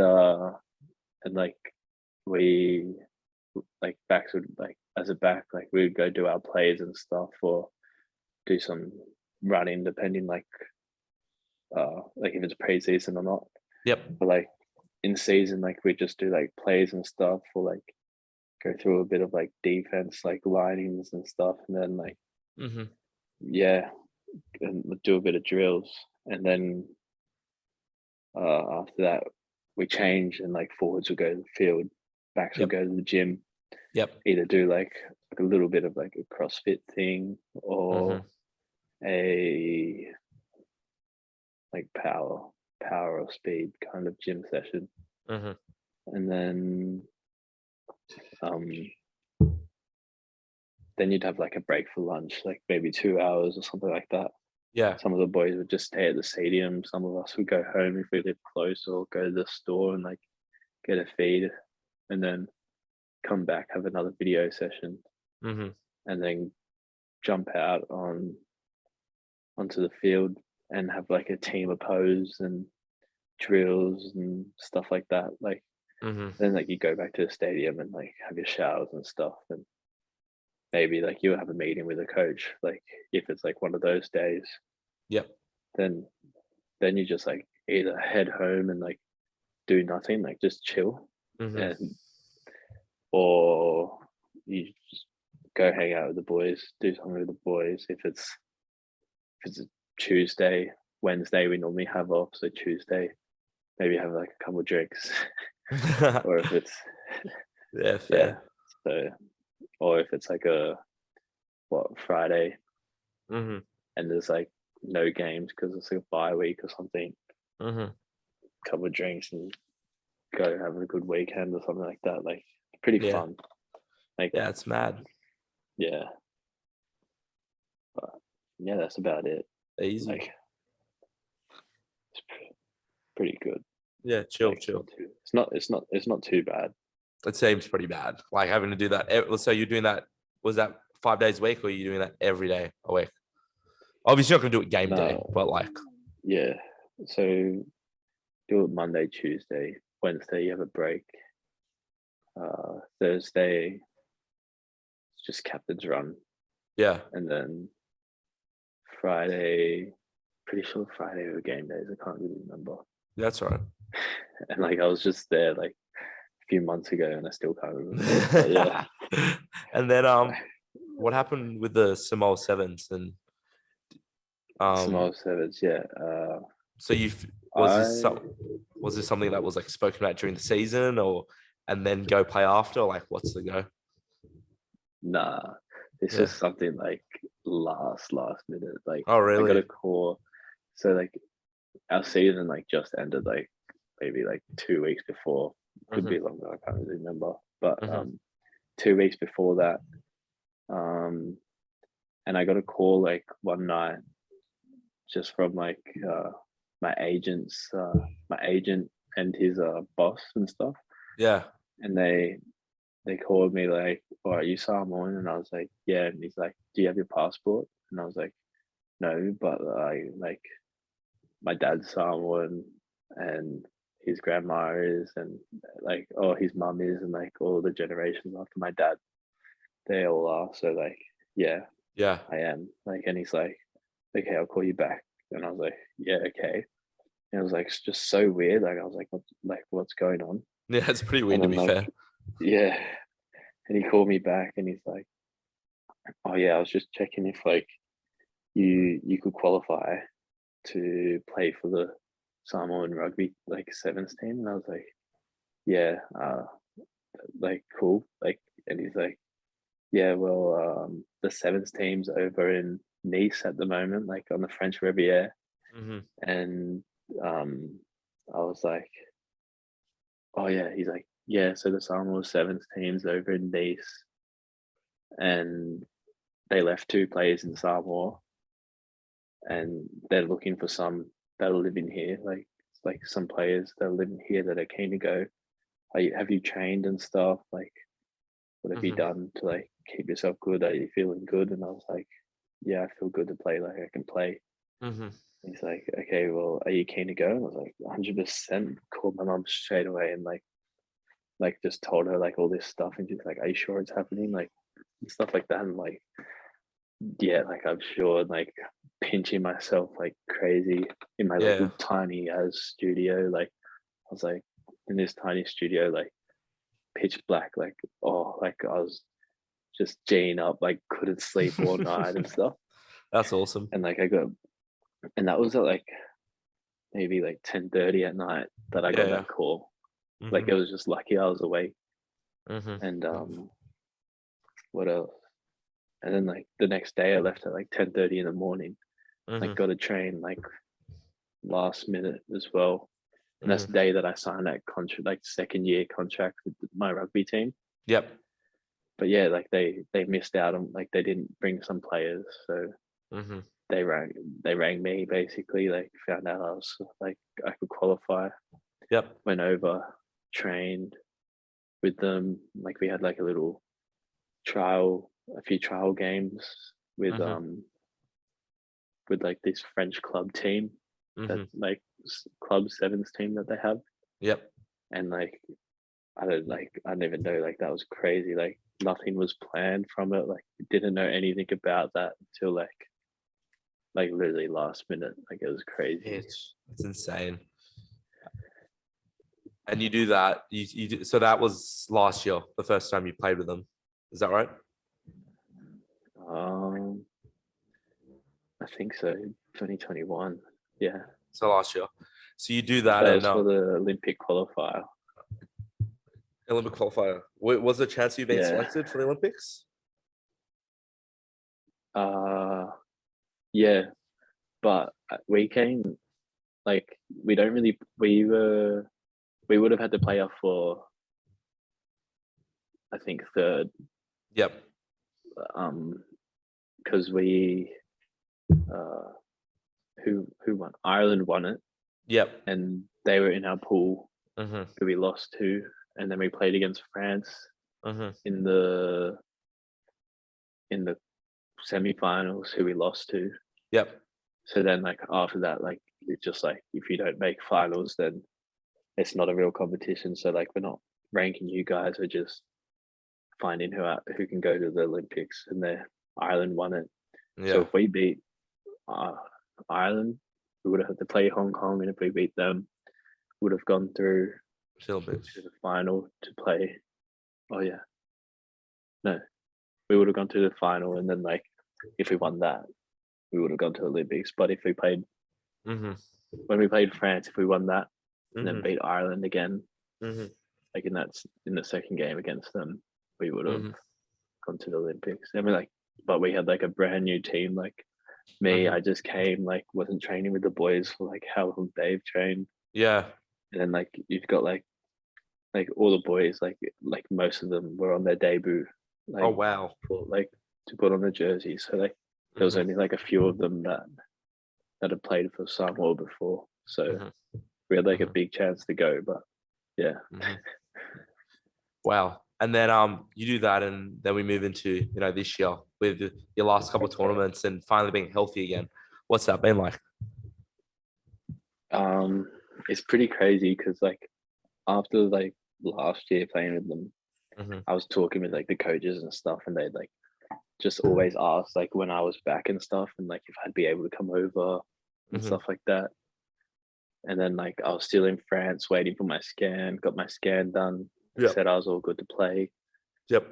like we like backs would like as a back like we would go do our plays and stuff or do some running depending like if it's pre-season or not. Yep. But like in season like we just do like plays and stuff or like go through a bit of like defense like linings and stuff, and then like Mm-hmm. yeah, and do a bit of drills, and then after that we change and like forwards will go to the field, backs will Yep. go to the gym, Yep. either do like a little bit of like a CrossFit thing or a like power or speed kind of gym session. Mm-hmm. And then you'd have like a break for lunch, like maybe 2 hours or something like that. Yeah. Some of the boys would just stay at the stadium. Some of us would go home if we live close, or go to the store and like get a feed, and then come back, have another video session, Mm-hmm. and then jump out onto the field and have like a team oppose and drills and stuff like that. Like Mm-hmm. then like you go back to the stadium and like have your showers and stuff, and maybe like you'll have a meeting with a coach. Like if it's like one of those days, Yep. then you just like either head home and like do nothing, like just chill, Mm-hmm. and or you just go hang out with the boys, do something with the boys. If it's a Tuesday, Wednesday we normally have off, so Tuesday maybe have like a couple of drinks. Or if it's Yeah, yeah, fair. so or if it's like a Friday Mm-hmm. and there's like no games because it's like a bye week or something, Mm-hmm. couple of drinks and go have a good weekend or something like that. Like pretty Yeah. fun. Like Yeah, it's mad. yeah, but yeah, that's about it. Easy. Like it's pretty good. Yeah, chill, Like, chill. it's not too bad. It seems pretty bad. Like having to do that. So you're doing that. Was that 5 days a week, or are you doing that every day a week? Obviously, you're not gonna do it game day, No, but like, yeah. So do it Monday, Tuesday, Wednesday. You have a break. Thursday, it's just captain's run, yeah, and then Friday. Pretty sure Friday were game days. I can't really remember. that's all right. And like I was just there like a few months ago, and I still can't remember. But yeah. And then what happened with the Samoa Sevens and Samoa Sevens, yeah. So was this something that was like spoken about during the season, or and then go play after? Or like, what's the go? Nah, this Yeah. was something like last minute. Like Oh, I got really? a call. So like our season like just ended like maybe like 2 weeks before. Could be longer, I can't really remember. But Mhm. 2 weeks before that, and I got a call like one night just from like my agent and his boss and stuff. Yeah. And they called me like, "Oh, are you Samoan?" And I was like, "Yeah." And he's like, "Do you have your passport?" And I was like, "No, but I like my dad's Samoan and his grandma is, and like his mum is, and like all the generations after my dad, they all are. So like, yeah, Yeah. I am." Like, and he's like, "Okay, I'll call you back." And I was like, "Yeah, okay." And it was like it's just so weird. Like I was like, what's going on? Yeah, it's pretty weird And to then be like, fair. yeah. And he called me back and he's like, "Oh yeah, I was just checking if like you could qualify to play for the Samoan rugby like sevens team." And I was like, "Yeah, like cool." Like, and he's like, "Yeah, well, the sevens team's over in Nice at the moment, like on the French Riviera. Mm-hmm. And I was like, oh yeah, he's like, yeah, so the Samoa Sevens team's over in Nice, and they left 2 players in Samoa, and they're looking for some that'll live in here, like some players that live in here that are keen to go. Have you trained and stuff? Like, what have you done to like keep yourself good? Are you feeling good? And I was like, yeah, I feel good to play. Like I can play. Mm-hmm. He's like, okay, well, are you keen to go? And I was like, 100%. Called my mom straight away and like just told her like all this stuff, and she's like, are you sure it's happening? Like stuff like that, and like, yeah, like I'm sure, like pinching myself like crazy in my Yeah. little tiny as studio. Like I was like in this tiny studio, like pitch black, like like I was just G'ing up, like couldn't sleep all night and stuff. That's awesome. And like and that was at like maybe like 10:30 at night that I got Yeah. that call. Mm-hmm. Like it was just lucky I was awake. Mm-hmm. And what else? And then like the next day I left at like 10:30 in the morning. Like got a train like last minute as well. And that's the day that I signed that contract, like 2nd year contract with my rugby team. Yep. But yeah, like they missed out on, like they didn't bring some players, so they rang me basically, like found out I was like I could qualify. Yep. Went over, trained with them. Like we had like a little a few trial games with like this French club team, that like club sevens team that they have. Yep. And like I didn't even know, like that was crazy. Like nothing was planned from it. Like didn't know anything about that until like literally last minute. Like it was crazy. It's insane. And you do that. You do, so that was last year, the first time you played with them. Is that right? I think so. 2021. Yeah. So last year. So you do that, That and was for the Olympic qualifier. Olympic qualifier. Was there a chance you being selected for the Olympics? Yeah, but we came like we would have had to play off for I think 3rd. Yep. Because we who won? Ireland won it. Yep. And they were in our pool, who we lost to, and then we played against France in the semi-finals, who we lost to. Yep. So then, like after that, like it's just like if you don't make finals, then it's not a real competition. So like we're not ranking you guys, we're just finding who can go to the Olympics. And Ireland won it. Yeah. So if we beat Ireland, we would have had to play Hong Kong, and if we beat them, we would have gone through to the final to play. Oh yeah, no, we would have gone to the final, and then like if we won that, we would have gone to the Olympics. But if we played when we played France, if we won that and then beat Ireland again, like in the second game against them, we would have gone to the Olympics. I mean, like, but we had like a brand new team. Like me, I just came, like wasn't training with the boys for like how long they've trained. Yeah. And then like you've got like all the boys, like most of them were on their debut. Like, oh wow. To put on the jersey. So like there was only like a few of them that had played for Samoa before. So we had like a big chance to go, but yeah. Wow. And then you do that, and then we move into this year with your last couple of tournaments and finally being healthy again. What's that been like? It's pretty crazy because like after like last year playing with them, I was talking with like the coaches and stuff, and they'd like just always ask like when I was back and stuff, and like if I'd be able to come over and stuff like that. And then like I was still in France waiting for my scan, got my scan done. Said I was all good to play. Yep.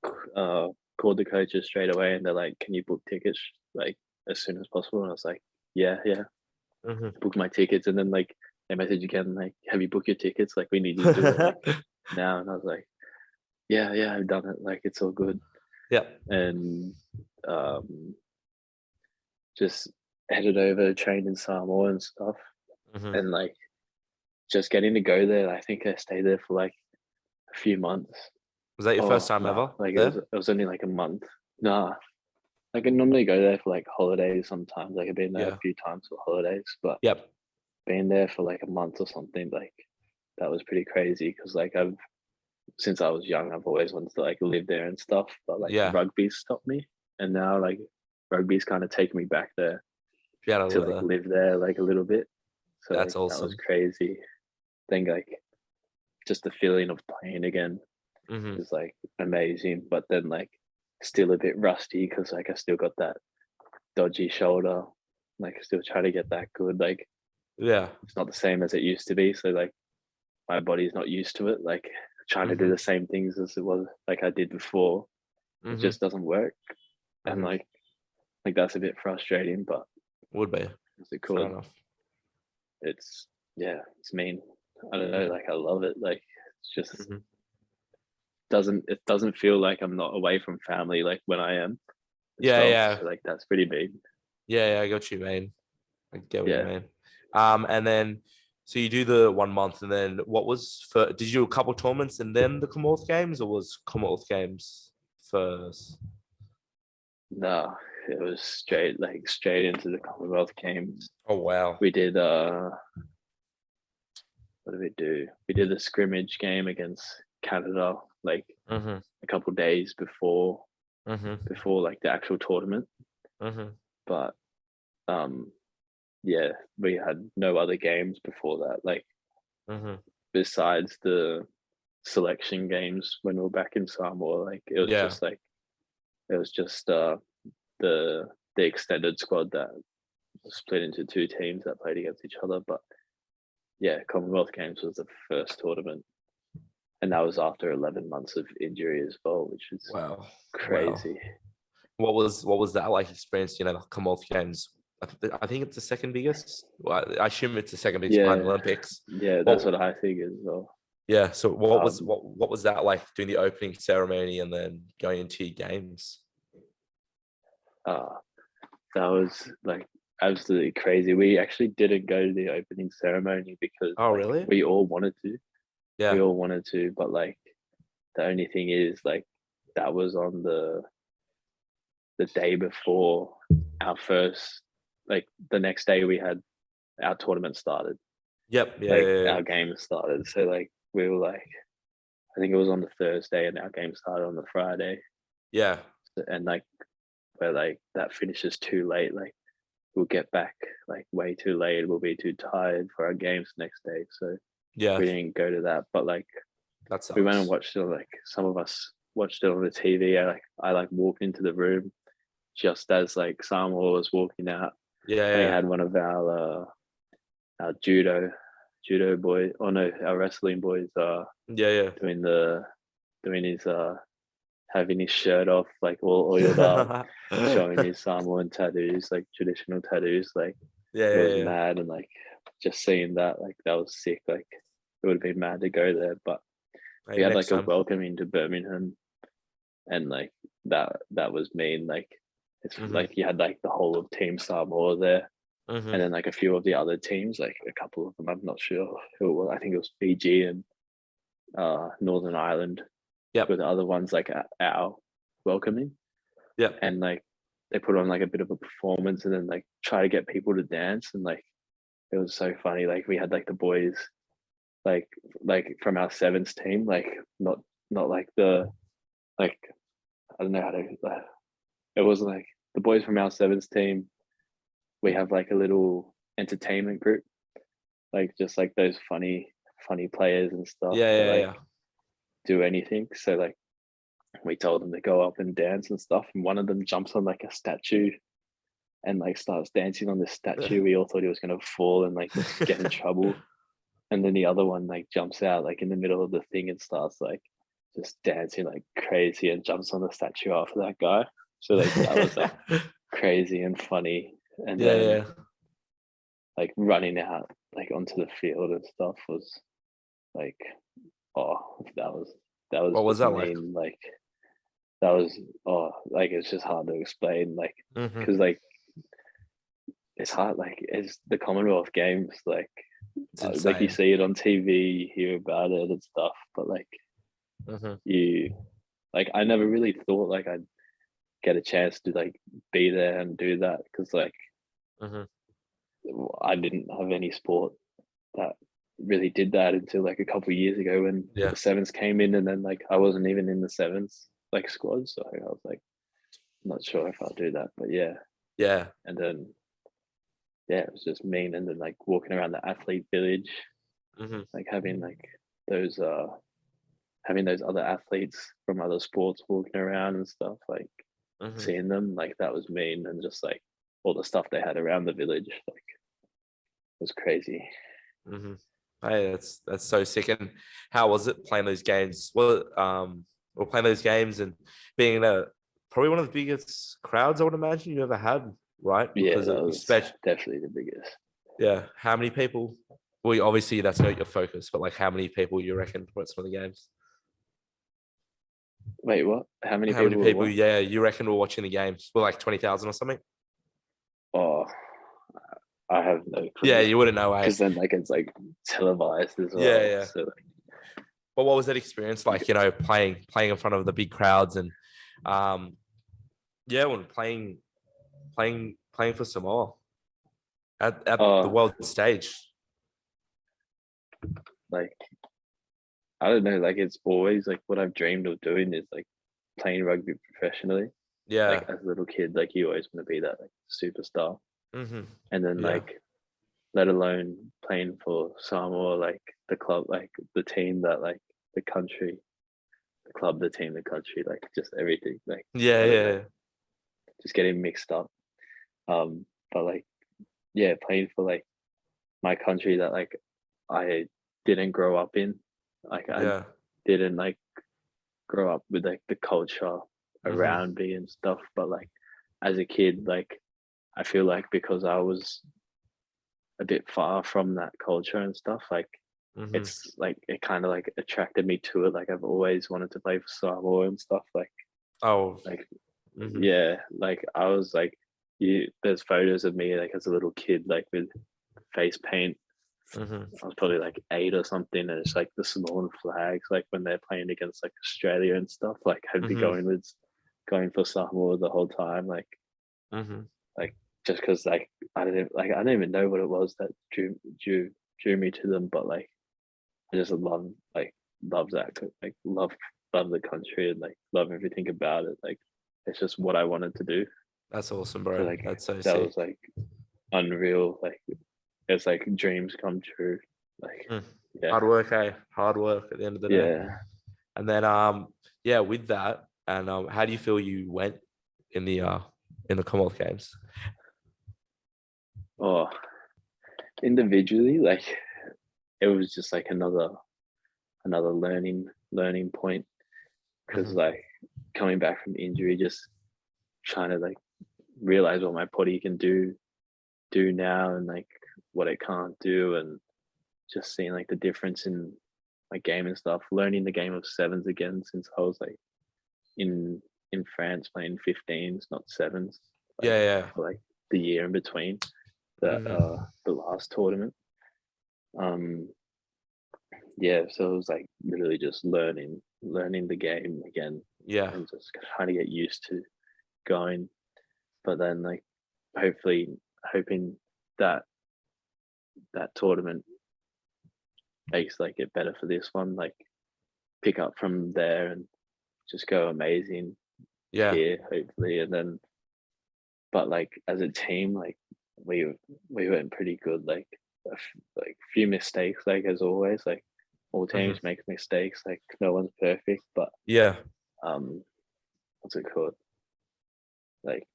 Called the coaches straight away, and they're like, "Can you book tickets like as soon as possible?" And I was like, "Yeah." Book my tickets, and then like they message again, like, "Have you booked your tickets? Like we need you to do it like, now." And I was like, "Yeah, I've done it. Like it's all good." Yeah. And just headed over, trained in Samoa and stuff, Mhm. and like just getting to go there. I think I stayed there for like a few months. Was that your first Oh time no, ever like there? it was only like a month. Nah, like I normally go there for like holidays sometimes. Like I've been there Yeah. a few times for holidays, but Yep. being there for like a month or something, like that was pretty crazy because like since I was young, I've always wanted to like live there and stuff, but like Yeah. rugby stopped me, and now like rugby's kind of taken me back there You had to to live like there. live there like a little bit. So That's like that was awesome. crazy. Then like just the feeling of playing again Mhm. is like amazing, but then like still a bit rusty because like I still got that dodgy shoulder, like still trying to get that good. Like Yeah. it's not the same as it used to be. So like my body's not used to it. Like trying to do Mhm. the same things as it was like I did before, it Mhm. just doesn't work. And Mhm. like that's a bit frustrating, but Would be. what's it Fair called? enough. It's yeah, it's mean. I don't know, like I love it. Like it's just Mhm. doesn't feel like I'm not away from family like when I am as Yeah, well. yeah. So like that's pretty big. Yeah, I got what you mean. I get what you Yeah. mean. And then so you do the 1 month, and then what was for? Did you do a couple tournaments and then the Commonwealth Games, or was Commonwealth Games first? No, it was straight into the Commonwealth Games. Oh wow. We did what did we do? We did a scrimmage game against Canada like Mhm. a couple days before Mhm. like the actual tournament. Mhm. But yeah, we had no other games before that, like Mhm. besides the selection games when we were back in Samoa. Like it was Yeah. just like it was just the extended squad that was split into two teams that played against each other. But yeah, Commonwealth Games was the first tournament, and that was after 11 months of injury as well, which is Wow. Wow. crazy. What was that like experience? You know, the Commonwealth Games. I think it's the second biggest. Well, I assume it's the second biggest behind the Yeah, Olympics. yeah, that's Well, what I think as well. yeah. So Um, what was that like doing the opening ceremony and then going into your games? uh, that was like absolutely crazy. We actually didn't go to the opening ceremony because Oh, like really? we all wanted to. We Yeah. all wanted to, but like the only thing is like that was on the day before our first, like the next day we had our tournament started, Yep. Yeah. like Yeah. our game started. So like we were like, I think it was on the Thursday and our game started on the Friday. Yeah. And like where like that finishes too late, like we'll get back like way too late. We'll be too tired for our games next day. So Yeah. we didn't go to that. But like That we went and sucks. watched it. Like some of us watched it on the TV. I walked into the room just as like Samoa was walking out, Yeah. and we Yeah. had one of our judo boy. Oh no, our wrestling boys Yeah. doing the doing his having his shirt off, like all oiled up, Yeah. showing his Samoan tattoos, like traditional tattoos. Like Yeah. it was Yeah. mad, and like just seeing that, like that was sick. Like it would have been mad to go there, but we Maybe had next like a time. welcome into Birmingham, and like that was mean. Like it's Mhm. like you had like the whole of Team Samoa there, and Mhm. then like a few of the other teams, like a couple of them. I'm not sure who it was. I think it was Fiji and Northern Ireland were Yep. the other ones like our welcoming, Yep. and like they put on like a bit of a performance, and then like try to get people to dance, and like it was so funny. Like we had like the boys like from our sevens team, like not like the like I don't know how to. It was like the boys from our sevens team. We have like a little entertainment group, like just like those funny players and stuff Yeah. that Yeah. like Yeah. do anything. So like we told them to go up and dance and stuff, and one of them jumps on like a statue and like starts dancing on the statue. We all thought he was gonna fall and like get in trouble. And then the other one like jumps out like in the middle of the thing and starts like just dancing like crazy and jumps on the statue after that guy. So like that was like crazy and funny. And Yeah. then Yeah. like running out like onto the field and stuff was like, oh, that was What was just that like? mean. Like that was, oh, like it's just hard to explain. Like Mhm. because like it's hard. Like it's the Commonwealth Games. Like It's like you insane. see it on TV, you hear about it and stuff. But like Mhm. you, like I never really thought like I'd get a chance to like be there and do that because like Mhm. I didn't have any sport that really did that until like a couple of years ago when Yeah. the sevens came in, and then like I wasn't even in the sevens like squad, so I was like not sure if I'll do that, but yeah. Yeah. And then yeah, it was just mean, and then like walking around the athlete village, Mhm. like those having those other athletes from other sports walking around and stuff, like Mhm. seeing them, like that was mean, and just like all the stuff they had around the village, like was crazy. Mhm. Hey, that's so sick. And how was it playing those games? Well, or playing those games and being probably one of the biggest crowds I would imagine you ever had, right? Yeah, Because that was especially, definitely the biggest. yeah, how many people? Well, obviously that's not your focus, but like how many people you reckon were at some of the games? Wait, what? How many How many people were people? what? Yeah, you reckon were watching the games? Well, like 20,000 or something. Oh, I have no Yeah, clue. you wouldn't know, eh? Because then like it's like televised as Yeah, well. yeah. So like, But what was that experience like? You know, playing in front of the big crowds and, yeah, when playing for Samoa at the oh, world stage. like I don't know, like it's always like what I've dreamed of doing is like playing rugby professionally. Like Yeah. as a little kid, like you always want to be that like superstar. Mm-hmm. And then Yeah. like let alone playing for Samoa, like the club, like the team that like the country, the club, the team, the country, like just everything. Like Yeah. I don't know, Yeah. just getting mixed up. But like yeah, playing for like my country that like I didn't grow up in. Like I Yeah. didn't like grow up with like the culture Mm-hmm. around me and stuff. But like as a kid, like I feel like because I was a bit far from that culture and stuff, like Mm-hmm. it's like it kind of like attracted me to it. Like I've always wanted to play for Samoa and stuff. Oh. Like Mm-hmm. yeah, like I was like you. There's photos of me like as a little kid, like with face paint. Mm-hmm. I was probably like 8 or something, and it's like the Samoan flags, like when they're playing against like Australia and stuff. Like I'd be Mm-hmm. going for Samoa the whole time, Mm-hmm. like just because like I don't even know what it was that drew me to them, but like I just love that like love the country and like love everything about it. Like it's just what I wanted to do. That's awesome, So bro. like That's so that sick. was like unreal. Like it's like dreams come true. Like Mm. yeah, Hard work, hey. Hard work at the end of the day. yeah. And then yeah, with that, and how do you feel you went in the Commonwealth Games? Oh, individually, like it was just like another learning point because Mm-hmm. like coming back from injury, just trying to like realize what my body can do now and like what it can't do, and just seeing like the difference in my game and stuff. Learning the game of sevens again since I was like in France playing 15s, not sevens, like Yeah, yeah. for like the year in between that Mm-hmm. the last tournament. Um, yeah, so it was like literally just learning the game again Yeah. and just trying to get used to going. But then like hopefully hoping that that tournament makes like it better for this one, like pick up from there and just go amazing Yeah. here, hopefully. And then but like as a team, like we we went pretty good, like like few mistakes, like as always, like all Mm-hmm. teams make mistakes, like no one's perfect, but Yeah. um what's it called? Like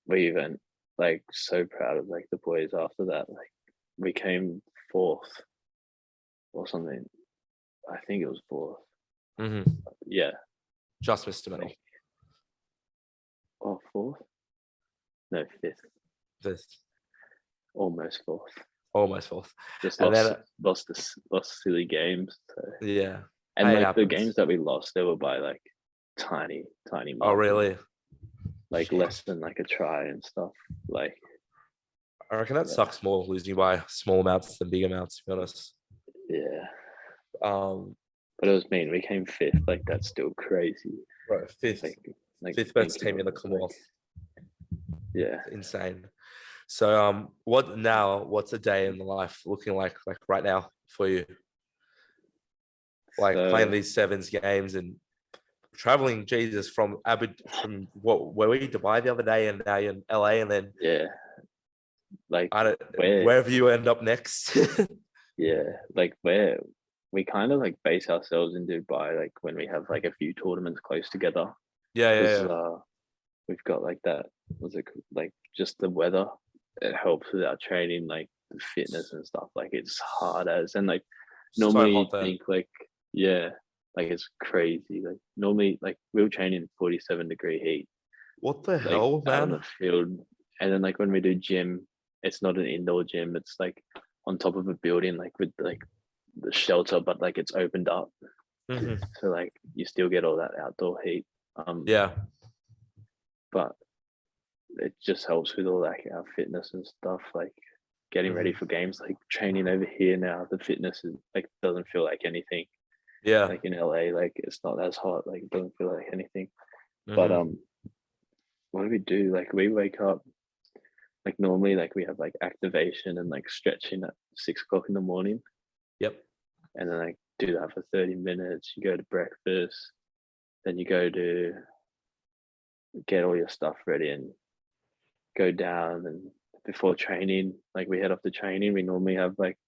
we even like so proud of like the boys after that. Like we came fourth or something. I think it was fourth. Mm-hmm. Yeah, Just missed a medal. like fourth? No, fifth. Fifth. Almost fourth. Almost fourth. Just And then lost silly games. So. yeah. And Hey, it like the games happens. that we lost, they were by like tiny Oh, margins, really? like Shit. less than like a try and stuff. Like I reckon that Yeah. sucks more losing by small amounts than big amounts, to be honest. Yeah, Um, but it was mean. We came fifth. Like that's still crazy. bro, fifth Like fifth best thinking team in the of it, Commonwealth. yeah. Insane. So what's a day in the life looking like right now for you? Like So playing these sevens games and traveling, Jesus, from what were we Dubai the other day, and now you're in LA, and then yeah, like I don't where wherever you end up next. yeah, like where we kind of like base ourselves in Dubai, like when we have like a few tournaments close together, because Yeah. we've got like that. Was it like just the weather? It helps with our training, like the fitness and stuff. Like it's hard as and like So normally hot you'd there. think like yeah, like it's crazy. Like normally like we'll train in 47-degree heat, What the like hell, out on man? the field, and then like when we do gym, it's not an indoor gym. It's like on top of a building, like with like the shelter, but like it's opened up, Mhm. so like you still get all that outdoor heat. Yeah. But it just helps with all like our fitness and stuff, like getting ready for games. Like training over here now, the fitness is like doesn't feel like anything. Yeah. Like in LA, like it's not as hot. Like it doesn't feel like anything. But Mhm. what do we do? Like we wake up. Like normally, like we have like activation and like stretching at 6 o'clock in the morning, Yep. and then like do that for 30 minutes. You go to breakfast, then you go to get all your stuff ready and go down. And before training, like we head off to training, we normally have like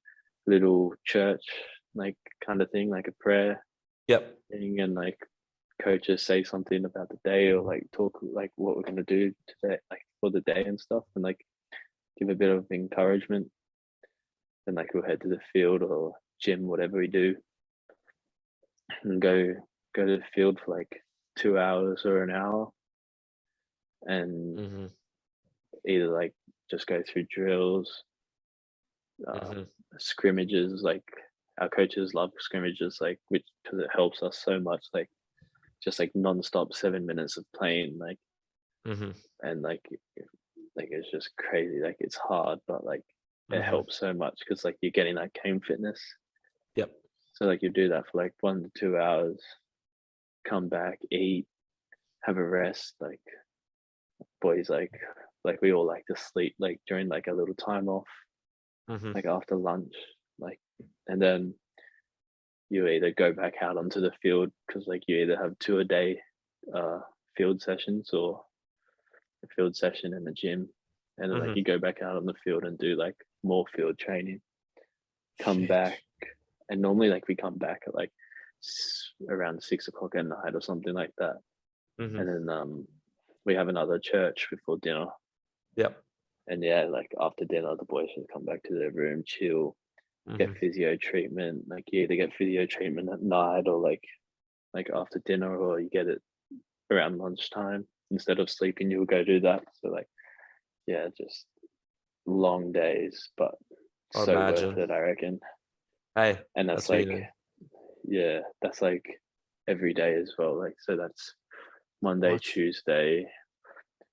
little church like kind of thing, like a prayer Yep. thing, and like coaches say something about the day or like talk like what we're gonna do today, like for the day and stuff, and like give a bit of encouragement. Then like we'll head to the field or gym, whatever we do, and go to the field for like 2 hours or an hour, and Mhm. either like just go through drills, Mhm. scrimmages. Like our coaches love scrimmages, like which because it helps us so much. Like just like non-stop 7 minutes of playing, like Mhm. and like it's just crazy. Like it's hard, but like it Mhm. helps so much because like you're getting that game fitness. Yep. So like you do that for like 1 to 2 hours, come back, eat, have a rest. Like boys, like we all like to sleep like during like a little time off, Mhm. like after lunch, like, and then you either go back out onto the field because like you either have 2 a day field sessions or a field session in the gym, and then like Mhm. you go back out on the field and do like more field training, come Sheesh. back, and normally like we come back at like around 6 o'clock at night or something like that, Mhm. and then we have another church before dinner, Yep. and yeah, like after dinner the boys just come back to their room, chill, get Mhm. physio treatment. Like you either get physio treatment at night or like after dinner, or you get it around lunchtime. Instead of sleeping, you'll go do that. So like, yeah, just long days, but I so worth imagine. it, I reckon. Hey, And that's that's what you like, need. yeah, that's like every day as well. Like, so that's Monday, What? Tuesday.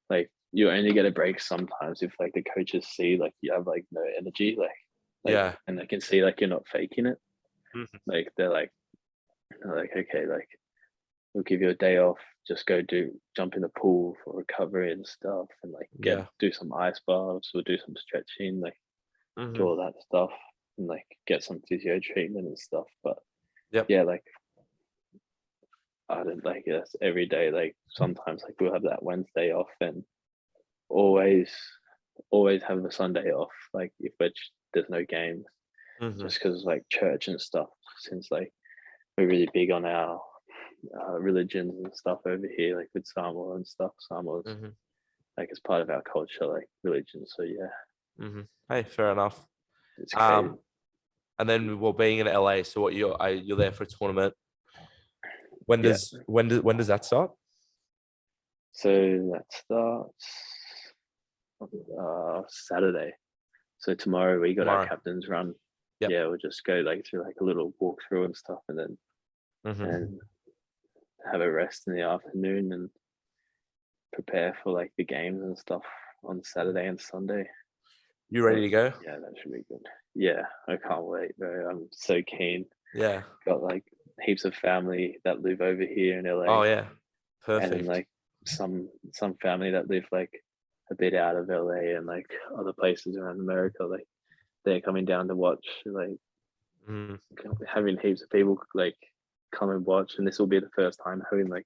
Like, you only get a break sometimes if like the coaches see like you have like no energy, like, Yeah. and they can see like you're not faking it. Mhm. Like, they're like, okay, like we'll give you a day off, just go jump in the pool for recovery and stuff, and like Yeah. do some ice baths or do some stretching, like do Mhm. all that stuff, and like get some physio treatment and stuff. But Yep. yeah, like I don't like this every day. Like sometimes like we'll have that Wednesday off, and always always have the Sunday off, like if there's no games, Mhm. just because like church and stuff, since like we're really big on our religions and stuff over here, like with Samoa and stuff. Samoa's Mhm. like it's part of our culture, like religion. So yeah, Mhm. Hey, fair enough. it's crazy. Um, and then being in LA, so what you're there for a tournament. When Yeah. does when does that start? So that starts Saturday. So tomorrow we got our Tomorrow. captain's run. Yep. Yeah, we'll just go like through like a little walkthrough and stuff, and then Mhm. and have a rest in the afternoon and prepare for like the games and stuff on Saturday and Sunday. You ready to go? Yeah, that should be good. Yeah, I can't wait, bro. I'm so keen. Yeah. Got like heaps of family that live over here in LA. Oh yeah. And then Perfect. like some family that live like a bit out of LA and like other places around America. Like they're coming down to watch. Like Mhm. having heaps of people like come and watch, and this will be the first time having like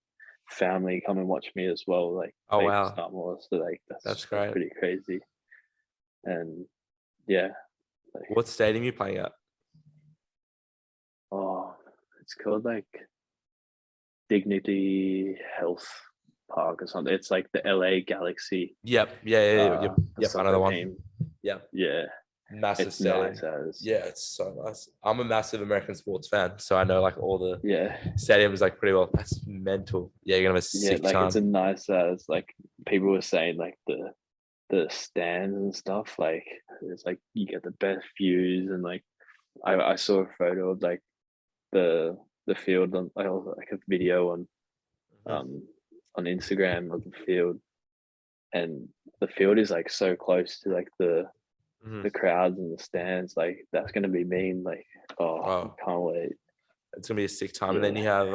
family come and watch me as well. Like Oh, play wow. Samoa, so like That's great. pretty crazy. And yeah, like, What stadium are you playing at? oh, it's called like Dignity Health Park or something. It's like the LA Galaxy. Yep. Yeah. The Yep. Another soccer one. team. Yep. Yeah, Massive it's stadium. nice as. Yeah, it's so nice. I'm a massive American sports fan, so I know like all the Yeah, stadiums like pretty well. That's mental. Yeah, you're gonna have a yeah, sick like time. it's a nice as like people were saying like the stands and stuff. Like it's like you get the best views, and like I saw a photo of like the field on like a video on Instagram of the field, and the field is like so close to like the crowds and the stands. Like that's gonna be mean. Like Oh. can't wait. It's gonna be a sick time. And then you have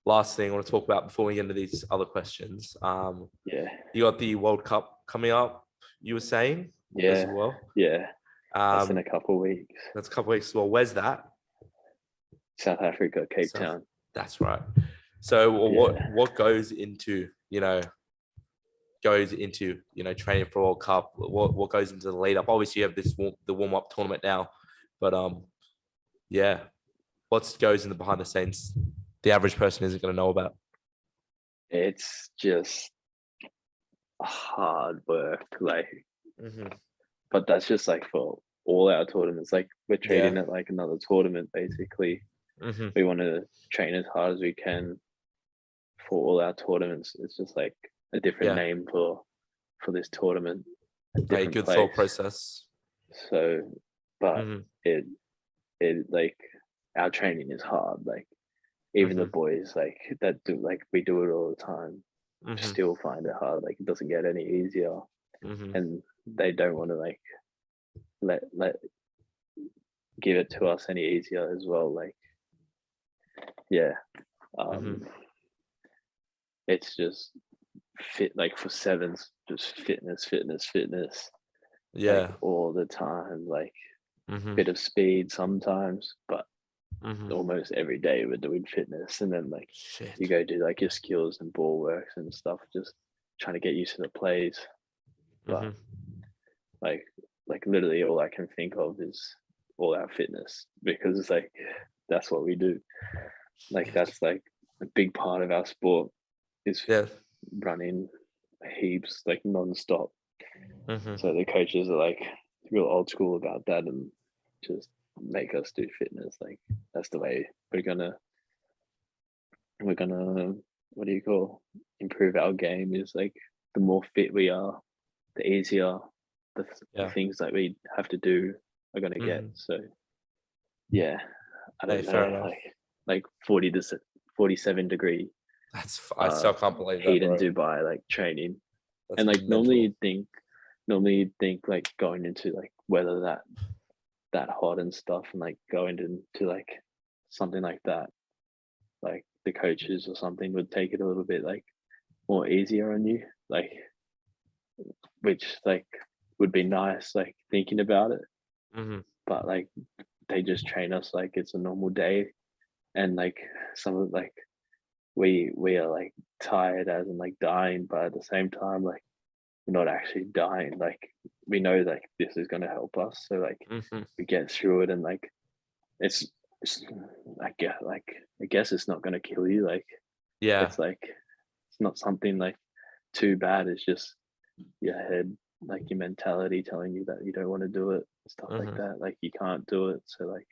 last thing I want to talk about before we get into these other questions. Yeah, You got the World Cup coming up, you were saying as yeah, well. yeah. That's in Um a couple of weeks. that's a couple weeks as well. Where's that? South Africa, Cape South- Town. That's right. So Yeah. what goes into, training for World Cup? What goes into the lead up? Obviously you have the warm up tournament now, but yeah, what goes in the behind the scenes the average person isn't going to know about? It's just hard work, like, but that's just like for all our tournaments. Like we're treating it like another tournament, basically. We want to train as hard as we can for all our tournaments. It's just like a different name for this tournament. A good thought process. So, but it like our training is hard. Like even the boys like that do like we do it all the time. Still find it hard. Like it doesn't get any easier, and they don't want to like let give it to us any easier as well. Like yeah, it's just fit like for sevens, just fitness. Yeah, like, all the time. Like bit of speed sometimes, but almost every day we're doing fitness, and then like you go do like your skills and ball works and stuff, just trying to get used to the plays. But like literally all I can think of is all our fitness, because it's like that's what we do. Like that's like a big part of our sport is running heaps like non-stop. So the coaches are like real old school about that and just make us do fitness. Like that's the way we're gonna what do you call improve our game, is like the more fit we are, the easier the things that we have to do are gonna get. So yeah, I don't know, like 40 to 47 degree I still can't believe heat that, in Dubai, like training. That's and like mental. normally you'd think like going into like weather that hot and stuff, and like going into like something like that, like the coaches or something would take it a little bit like more easier on you, like which like would be nice, like thinking about it. But like they just train us like it's a normal day, and like some of like we are like tired as in like dying, but at the same time like we're not actually dying. Like we know like this is going to help us, so like we get through it, and like it's I guess it's not going to kill you. Like it's like it's not something like too bad. It's just your head, like your mentality telling you that you don't want to do it, stuff like that, like you can't do it. So like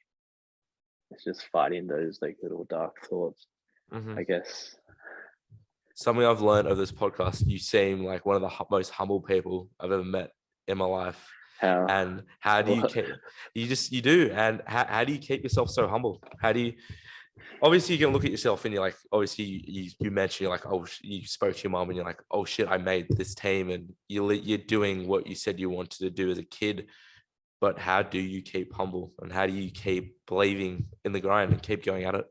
it's just fighting those like little dark thoughts, I guess. Something I've learned of this podcast, you seem like one of the most humble people I've ever met in my life. And how do you keep, you do, and how do you keep yourself so humble? How do you, obviously you can look at yourself and you're like, obviously you mentioned you're like, oh, you spoke to your mom and you're like, oh shit, I made this team, and you're doing what you said you wanted to do as a kid. But how do you keep humble, and how do you keep believing in the grind and keep going at it?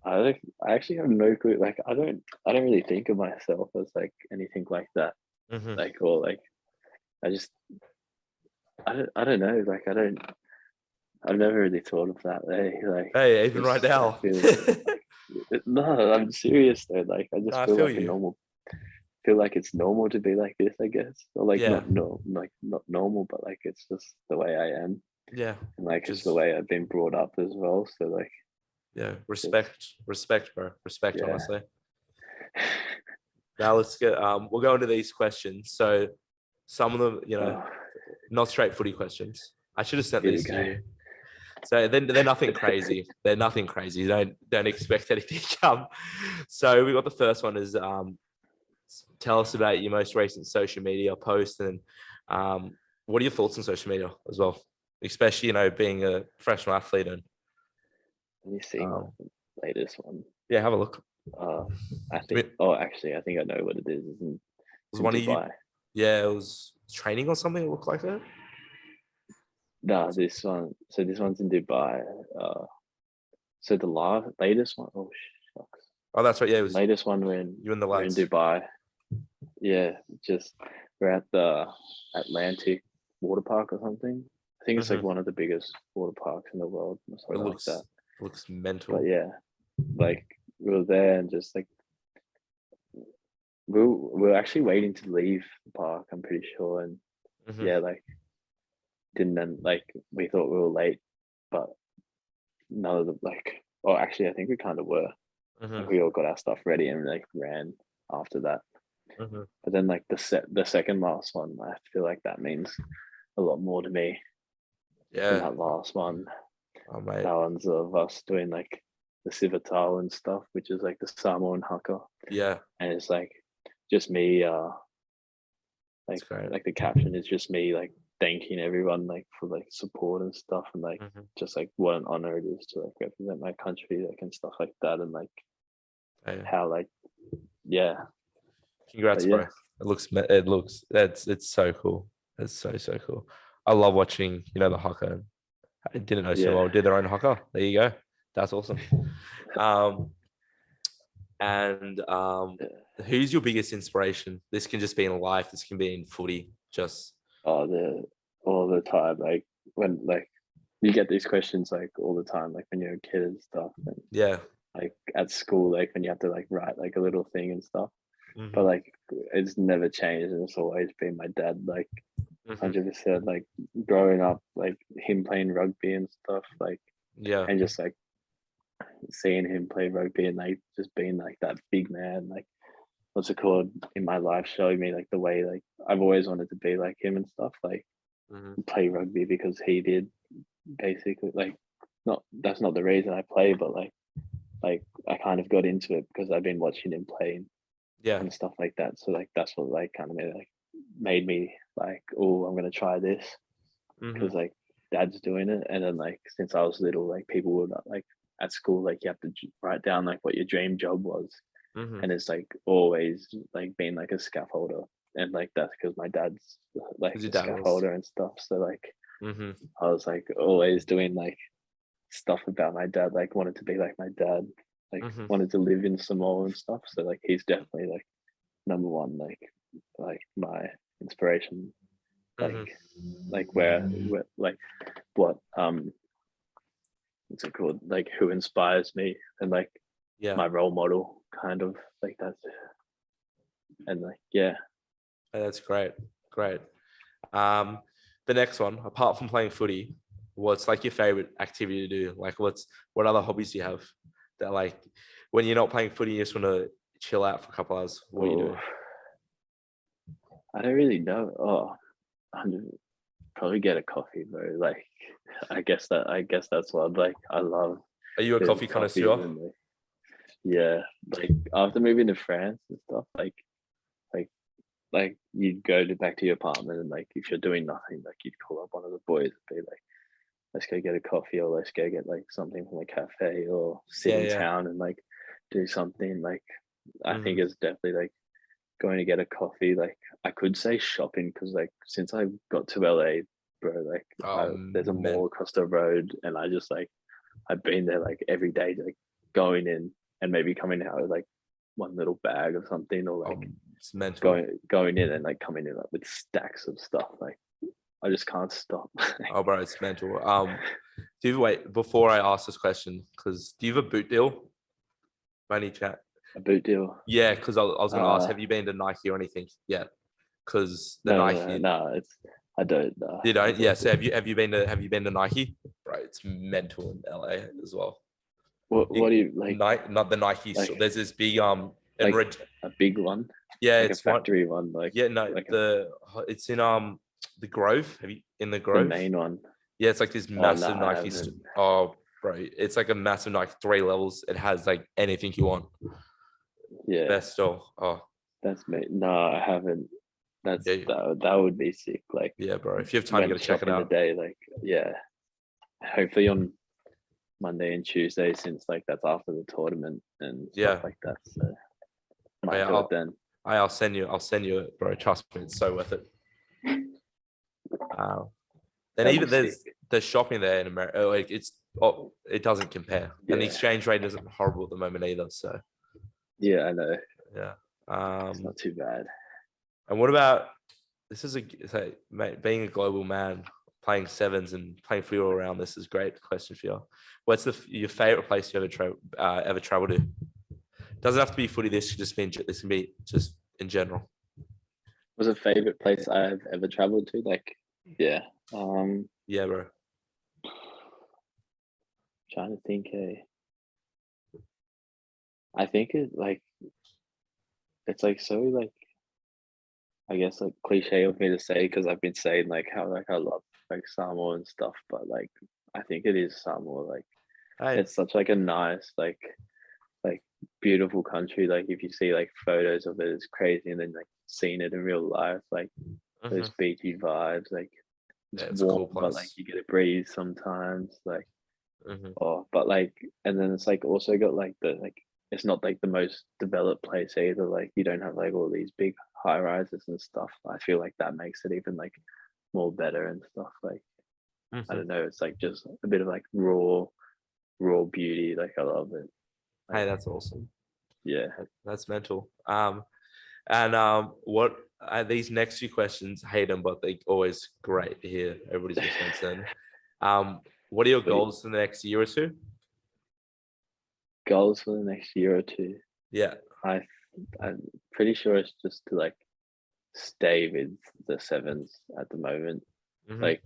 I actually have no clue. Like I don't really think of myself as like anything like that. Mm-hmm. Like or like I just I don't know. Like I've never really thought of that. Like Hey, even right just, now. no, I'm serious though. Like I just No, I feel feel like a you. normal. Feel like it's normal to be like this, I guess. Or like Yeah. not normal, but like it's just the way I am. Yeah. And like it's Just the way I've been brought up as well. So like yeah, respect, bro. Respect, yeah. honestly. Now let's get we'll go into these questions. So some of them, Oh, not straight footy questions. I should have sent here we these to go. you. So they're nothing crazy. They're nothing crazy. Don't expect anything to come. So we got the first one is tell us about your most recent social media post, and what are your thoughts on social media as well, especially being a professional athlete. And Let me see my latest one. yeah, have a look. I think. Oh, actually, I think I know what it is. It's in, Was in one of you? Dubai. Yeah, it was training or something. It looked like that. No, this one. So this one's in Dubai. So the latest one. Oh shucks. Oh, that's right. Yeah, it was Latest one you and the we're in lads. Dubai. Yeah, just we're at the Atlantic water park or something. I think it's like one of the biggest water parks in the world or It something like that. looks mental. But yeah, like we were there and just like we were actually waiting to leave the park, I'm pretty sure. And yeah, like didn't then like we thought we were late, but none of the like or actually I think we kind of were. Like we all got our stuff ready and like ran after that. But then like the second last one, I feel like that means a lot more to me than Yeah. that last one. Oh, mate. That one's of us doing like the Civital and stuff, which is like the Samoan haka. Yeah. And it's like just me like That's great. like the caption is just me like thanking everyone like for like support and stuff, and like just like what an honor it is to like represent my country like and stuff like that, and like how like yeah. Congrats, But, yeah. bro. It's so cool. It's so cool. I love watching, the haka. I didn't know Samoa did their own haka. There you go. That's awesome. Who's your biggest inspiration? This can just be in life. This can be in footy. Just all the time. Like when like you get these questions like all the time, like when you're a kid and stuff. And, yeah. Like at school, like when you have to like write like a little thing and stuff. But like it's never changed, and it's always been my dad. Like 100%. Like growing up, like him playing rugby and stuff. Like and just like seeing him play rugby and like just being like that big man, like what's it called in my life, showing me like the way like I've always wanted to be like him and stuff, like play rugby because he did, basically. Like not that's not the reason I play, but like I kind of got into it because I've been watching him play and stuff like that. So like that's what like kind of made me like, oh, I'm gonna try this because like dad's doing it. And then like since I was little, like people would like at school, like you have to write down like what your dream job was, and it's like always like being like a scaffolder, and like that's because my dad's like a scaffolder and stuff. So like I was like always doing like stuff about my dad, like wanted to be like my dad, like wanted to live in Samoa and stuff. So like he's definitely like number one, like my inspiration, like where like what what's it called, like who inspires me, and like my role model, kind of like that's, and like that's great. The next one, apart from playing footy, what's like your favorite activity to do? Like what other hobbies do you have that like when you're not playing footy, you just want to chill out for a couple hours? What are you doing? I don't really know. I'm probably get a coffee, bro. Like I guess that's what like I love. Are you a coffee connoisseur? Yeah, like after moving to France and stuff, like you'd go back to your apartment, and like if you're doing nothing, like you'd call up one of the boys and be let's go get a coffee, or let's go get like something from a cafe, or sit in Yeah. town and like do something. Like I think Mhm. it's definitely like going to get a coffee. Like I could say shopping, because like since I got to LA, bro, like there's a Man. mall across the road, and I just like I've been there like every day, like going in and maybe coming out with like one little bag or something, or like It's mental. going in and like coming in like with stacks of stuff. Like I just can't stop. Oh, bro, it's mental. Do you wait before I ask this question? Because do you have a boot deal? By any chat? A boot deal. Yeah, because I was gonna ask, Uh, have you been to Nike or anything yet? Because the no, Nike, it's I don't know. you don't. Yeah. So have you been to Nike? Right, it's mental in LA as well. What do you like? Nike, not the Nike like- store. There's this big in like red. a big one, Yeah, like it's a factory one, like Yeah, no, like it's in the Grove. Have you in the the Grove? main one. Yeah, it's like this no, massive I Nike. haven't. Oh, bro, it's like a massive Nike, 3 levels. It has like anything you want. Yeah, Best store. Oh, that's me. No, I haven't. That's Yeah. that would be sick. Like yeah, bro. If you have time, you went gotta check it shopping out. today. Like yeah, hopefully on Monday and Tuesday, since like that's after the tournament and Yeah. stuff like that. So might Yeah, do it then. I'll send you it, bro. Trust me, it's so worth it. And That'd even be sick. there's shopping there in America. Like it doesn't compare, and the Yeah. exchange rate isn't horrible at the moment either. So Yeah, I know. yeah. It's not too bad. And what about this? Mate, being a global man, playing sevens and playing for you all around. This is a great question for you. What's your favorite place you ever traveled to? Doesn't have to be footy. This can be just in general. Was a favorite place I've ever traveled to? Like, yeah. Yeah, bro. Trying to think. I think it's like so like I guess like cliche of me to say, because I've been saying like how like I love like Samoa and stuff, but like I think it is Samoa. Like Hey, it's such like a nice like beautiful country. Like if you see like photos of it, it's crazy, and then like seeing it in real life, like those beachy vibes, like yeah, it's it's a cool warm, but like place. you get a breeze sometimes, like Mhm. but like, and then it's like also got like it's not like the most developed place either. Like you don't have like all these big high rises and stuff. I feel like that makes it even like more better and stuff. Like I Mhm. don't know, it's like just a bit of like raw beauty. Like I love it. Hey, that's awesome. Yeah. That's mental. What these next few questions? Hate them, but they always great to hear everybody's response. Then, what are your Sweet. goals for the next year or two? Goals for the next year or two. Yeah. I'm pretty sure it's just to like stay with the sevens at the moment. Mhm. Like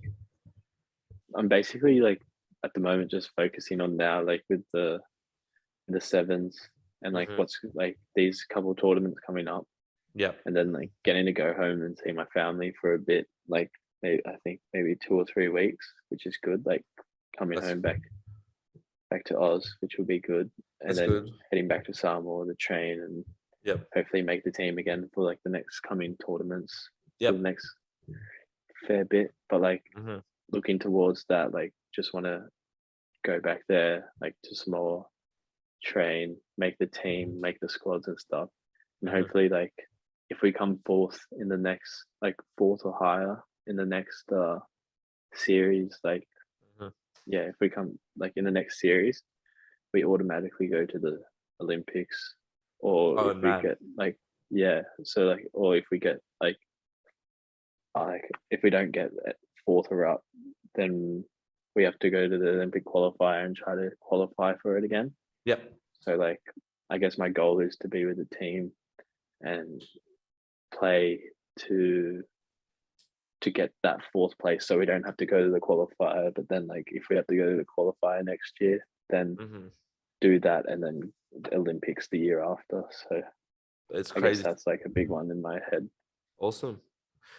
I'm basically like at the moment just focusing on now like with the sevens and like Mhm. what's like these couple tournaments coming up, Yeah. and then like getting to go home and see my family for a bit, like I think maybe 2 or 3 weeks, which is good. Like coming That's- home back to Oz, which will be good, and That's then good. heading back to Samoa to train and Yep. hopefully make the team again for like the next coming tournaments for Yep. the next fair bit. But like Mhm. looking towards that, like just want to go back there, like to Samoa, train, make the team, make the squads and stuff, and Mhm. hopefully like if we come fourth in the next, like fourth or higher in the next series, like Mhm. yeah, if we come like in the next series, we automatically go to the Olympics, or Oh, if we man. get like yeah, so like, or if we get like if we don't get fourth or up, then we have to go to the Olympic qualifier and try to qualify for it again. Yep. So like I guess my goal is to be with the team and play to get that fourth place, so we don't have to go to the qualifier. But then like if we have to go to the qualifier next year, then Mhm. do that, and then the Olympics the year after. So It's I guess crazy. that's like a big one in my head. Awesome.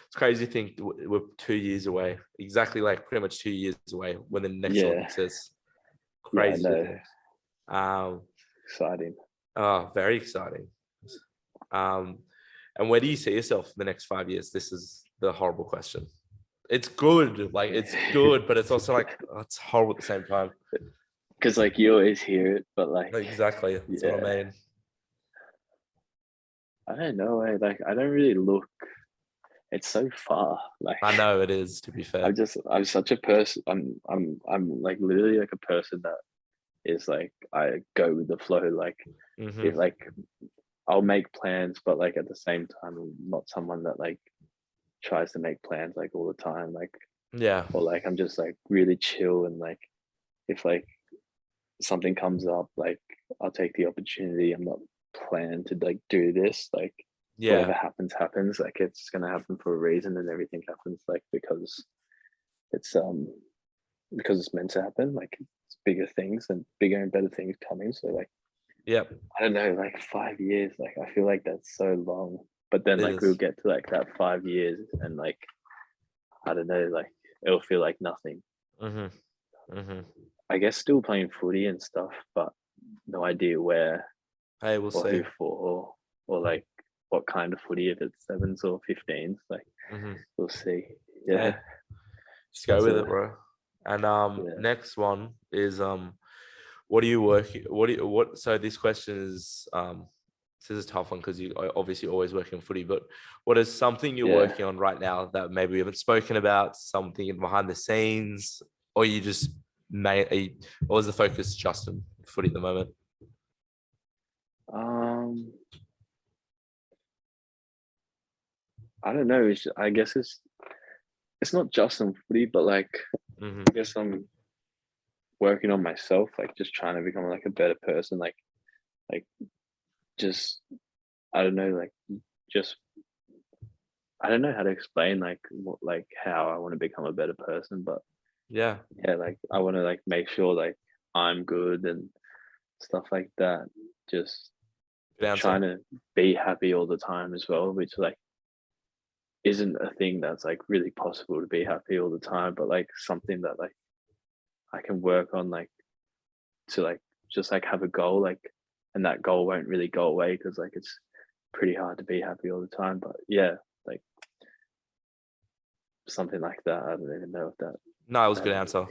It's crazy to think we're 2 years away. Exactly, like pretty much 2 years away when the next Yeah. Olympics is. Yeah, I Crazy to know. think. Exciting. Oh, very exciting. And where do you see yourself in the next 5 years? This is the horrible question. it's good. Like it's good, but it's also like it's horrible at the same time. Because like you always hear it, but like Exactly. That's what I mean. I don't know. Like I don't really look. It's so far. Like I know it is, to be fair. I'm such a person. I'm like literally like a person that is like I go with the flow. Like Mhm. if like I'll make plans, but like at the same time, I'm not someone that like tries to make plans like all the time. Like Yeah. or like I'm just like really chill and like if like something comes up, like I'll take the opportunity. I'm not planning to like do this. Like whatever Yeah. happens. Like it's gonna happen for a reason, and everything happens like it's because it's meant to happen. Like it's bigger things and bigger and better things coming. So like Yep. I don't know, like 5 years. Like I feel like that's so long. But then It like we'll is. get to like that 5 years, and like I don't know, like it'll feel like nothing. Mhm. Mhm. I guess still playing footy and stuff, but no idea where Hey, we'll or see. who for or like what kind of footy, if it's sevens or 15s. Like Mhm. we'll see. Yeah. Hey, just go That's with a- it, bro. And yeah. next one is what are you working? What? So this question is this is a tough one because you are obviously always working on footy. But what is something you're Yeah. working on right now that maybe we haven't spoken about? Something behind the scenes, or you just or is the focus just on footy at the moment? Um I don't know. I guess it's not just on footy, but like Mm-hmm. I guess I'm working on myself, like just trying to become like a better person, like just I don't know, like just I don't know how to explain like what like how I want to become a better person, but Yeah. yeah, like I want to like make sure like I'm good and stuff like that. Just Good answer. trying to be happy all the time as well, which like isn't a thing that's like really possible to be happy all the time, but like something that like I can work on like to like just like have a goal like and that goal won't really go away because like it's pretty hard to be happy all the time. But yeah, like something like that. I don't even know if that No, it was a that good answer.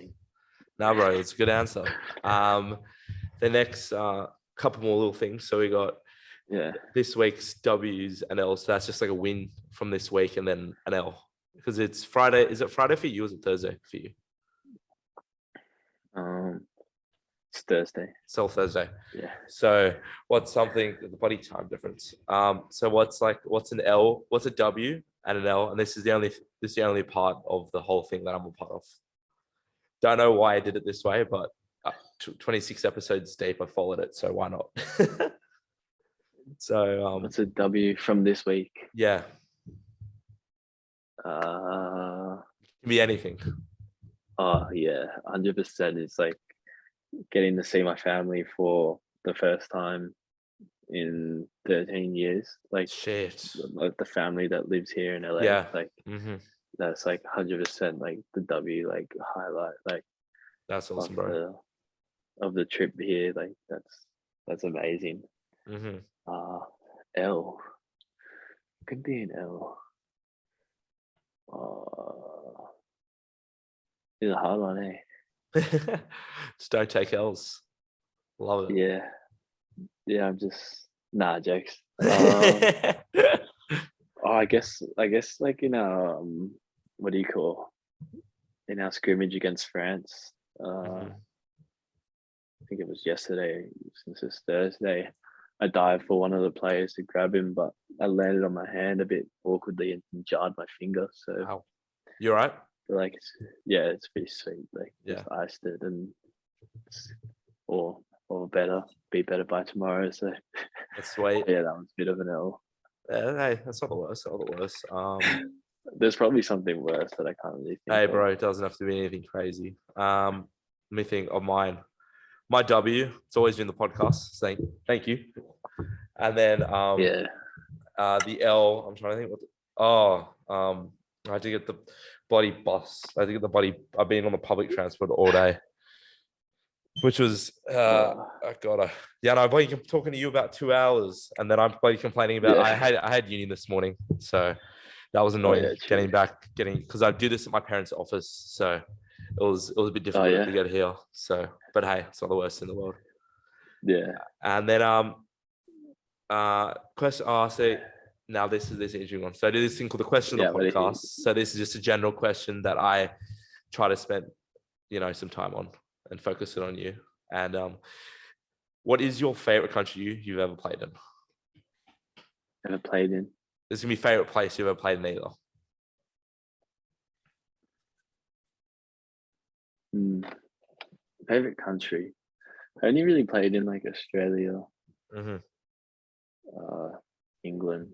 No, bro, it's a good answer. The next couple more little things. So we got yeah. this week's W's and L's. So that's just like a win from this week and then an L because it's Friday. Is it Friday for you or is it Thursday for you? It's Thursday. Still Thursday. Yeah. So what's something the bloody time difference? So what's an L? What's a W and an L? And this is the only part of the whole thing that I'm a part of. Don't know why I did it this way, but 26 episodes deep, I followed it. So why not? So What's a W from this week? yeah, It can be anything. oh yeah, 100%. It's like getting to see my family for the first time in 13 years. Shit. Like the family that lives here in LA. Yeah. Like Mm-hmm. that's like 100% like the W like highlight like That's of awesome, bro. the trip here. Like that's amazing. Mm-hmm. L could be an L. Uh, it's a hard one, eh? Just don't take L's. Love it. Yeah, yeah. I'm just jokes. Oh, I guess like in our what do you call in our scrimmage against France? Mhm. I think it was yesterday. Since it's Thursday, I dived for one of the players to grab him, but I landed on my hand a bit awkwardly and jarred my finger. So Wow. You all right? like yeah, it's pretty sweet. Like Yeah. just iced it and or better, be better by tomorrow. So That's sweet. yeah, that was a bit of an L. Hey, that's not the worst. Not the worst. There's probably something worse that I can't really think Hey, of. bro, it doesn't have to be anything crazy. Let me think of mine. My W, it's always been the podcast. Saying thank you. And then Yeah. the L, I'm trying to think I had to get the bloody bus. I had to get the bloody. I've been on the public transport all day, which was I gotta. Yeah, no, I'm bloody talking to you about 2 hours, and then I'm bloody complaining about. Yeah. I had uni this morning, so that was annoying yeah, getting true. back, because I do this at my parents' office, so it was a bit difficult yeah. to get here. So, but hey, it's not the worst in the world. Yeah. And then question. So now this is an interesting one. So I do this thing called the question of the Yeah, podcast. So this is just a general question that I try to spend, some time on and focus it on you. And what is your favorite country you've ever played in? Ever played in? This is gonna be favorite place you've ever played in either. Favorite country? I only really played in like Australia, England,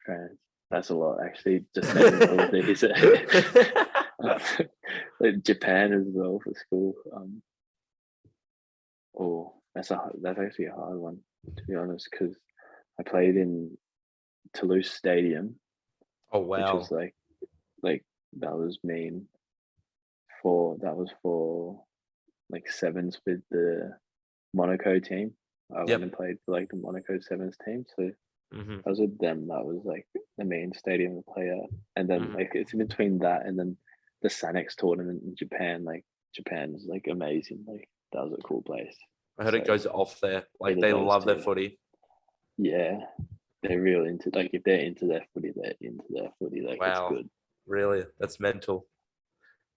France. That's a lot, actually. Just naming all of these. Like Japan as well for school. That's actually a hard one, to be honest, because I played in Toulouse Stadium, Oh which wow. was like that was for like sevens with the Monaco team. I went and played for like the Monaco sevens team, so I was with them. That was like the main stadium to play at, and then like it's in between that and then the Sanex tournament in Japan. Like Japan's like amazing. Like that was a cool place. I heard it goes off there. Like either they those love their two. footy. Yeah, they're real into, like, if they're into their footy, they're into their footy. Like Wow. it's good. Really? That's mental.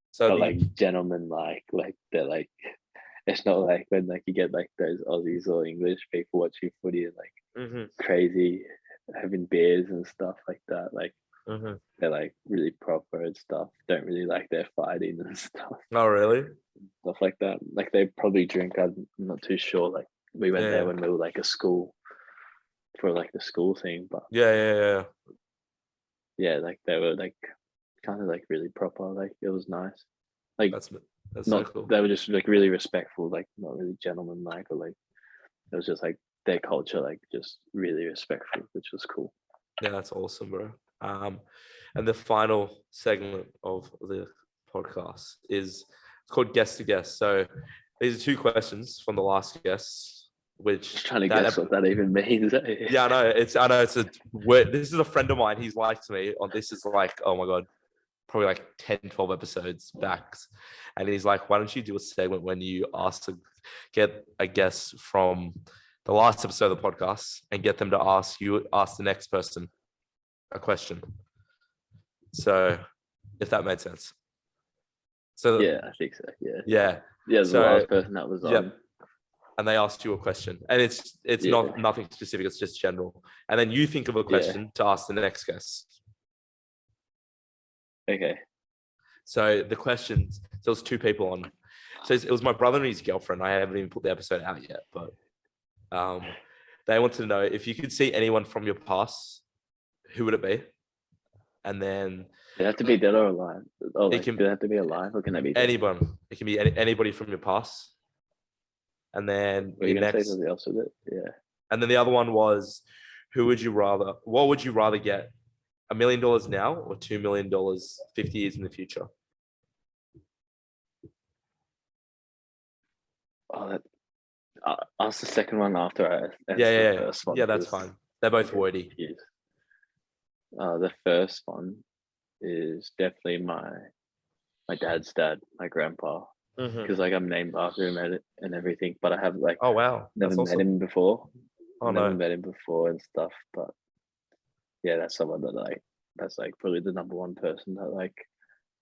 So But like gentlemen, like they're like, it's not like when like you get like those Aussies or English people watching footy and like crazy having beers and stuff like that. Like they're like really proper and stuff. Don't really like their fighting and stuff. Oh really? Stuff like that. Like they probably drink. I'm not too sure. Like we went there when we were like a school for like the school thing, but Yeah. like they were like kind of like really proper. Like it was nice. Like That's not, so cool. they were just like really respectful, like not really gentleman-like, or like it was just like their culture, like just really respectful, which was cool. Yeah, that's awesome, bro. And the final segment of the podcast is called Guest to Guest. So these are two questions from the last guest, which Just trying to guess what that even means. Yeah, I know it's a word. This is a friend of mine. He's liked me on this is like, oh my god, probably like 10, 12 episodes back. And he's like, why don't you do a segment when you ask to get a guest from the last episode of the podcast and get them to ask the next person a question. So if that made sense. So yeah, I think so. Yeah. The So, last person that was on. And they asked you a question, and it's not nothing specific, it's just general. And then you think of a question to ask the next guest. Okay. So the questions, there was two people on. So it was my brother and his girlfriend. I haven't even put the episode out yet, but they wanted to know if you could see anyone from your past, who would it be? And then They have to be dead or alive. Oh, It can- do they have to be alive, or can they be dead? anyone. It can be anybody from your past. And then Were you gonna say something else with it? Yeah. And then the other one was, what would you rather get? $1 million now or $2 million 50 years in the future? Oh, ask the second one after I answer Yeah. the first one. Yeah, that's fine. They're both wordy. Yes. The first one is definitely my dad's dad, my grandpa, because like I'm named after him and everything, but I have like Oh wow, never that's met awesome. him before. Oh Never no, met him before and stuff, but yeah, that's someone that that's like probably the number one person that like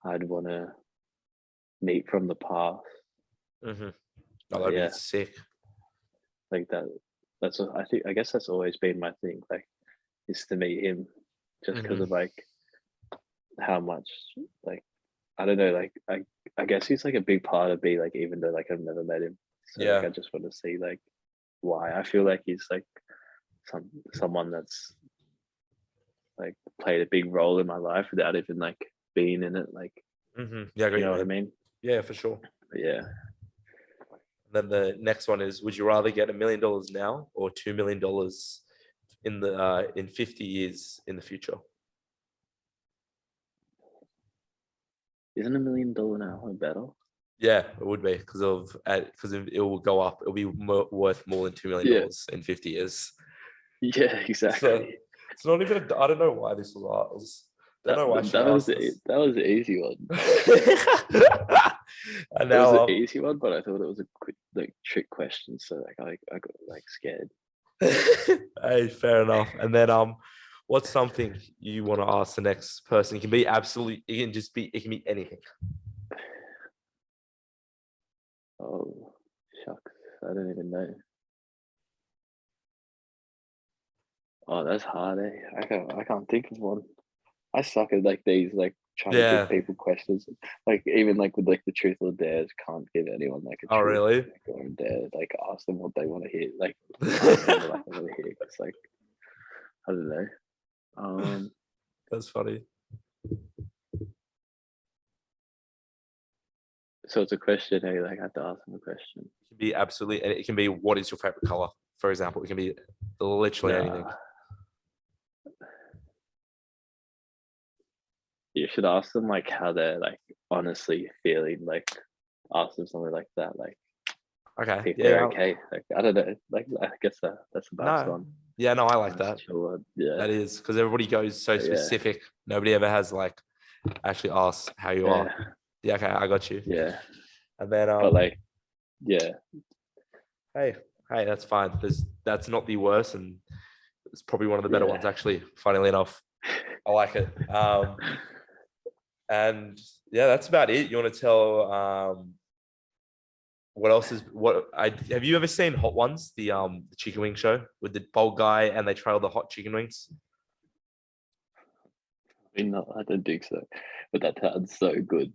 I'd want to meet from the past. oh, that'd be sick. Like that's what I guess that's always been my thing, like, is to meet him, just because of like how much, like, I don't know, like I guess he's like a big part of me, like even though like I've never met him. So like, I just want to see like why. I feel like he's like someone that's like played a big role in my life without even like being in it. Like, Yeah, you know what I mean? Yeah, for sure. But yeah. Then the next one is: would you rather get $1 million now or $2 million in 50 years in the future? Isn't $1 million now better? Yeah, it would be because it will go up. It'll be worth more than $2 million in 50 years. Yeah, exactly. So it's not even. I don't know why this was. Don't know why she that was asked this. that was the easy one. And That was now the easy one, but I thought it was a quick like trick question, so like I got like scared. hey, fair enough. And then what's something you want to ask the next person? It can be absolutely, it can just be, it can be anything. Oh shucks, I don't even know. Oh, that's hard, eh? I can't think of one. I suck at like these, like trying to Yeah. give people questions. Like even like with like the truth or dares, can't give anyone like a Oh, truth really? like, or a dare. Like ask them what they want to hear. Like ask them what they want to hear. It's like I don't know. That's funny. So it's a question, eh? Like I have to ask them a question. It can be absolutely, and it can be what is your favorite color, for example. It can be literally anything. You should ask them like how they're like honestly feeling. Like ask them something like that. Like Okay. if Yeah. they're okay. Like I don't know. Like I guess that's the best No. one. Yeah. No, I like Nice, that. chill one. Yeah. That is because everybody goes so Yeah. specific. Nobody ever has like actually asks how you are. Yeah. Yeah. Okay. I got you. Yeah. And then But like, yeah. hey, that's fine. That's not the worst, and it's probably one of the better Yeah. ones actually. Funnily enough, I like it. And yeah, that's about it. You want to tell what else is have you ever seen Hot Ones, the chicken wing show with the bald guy and they trail the hot chicken wings? I mean, no, I don't think so. But that sounds so good.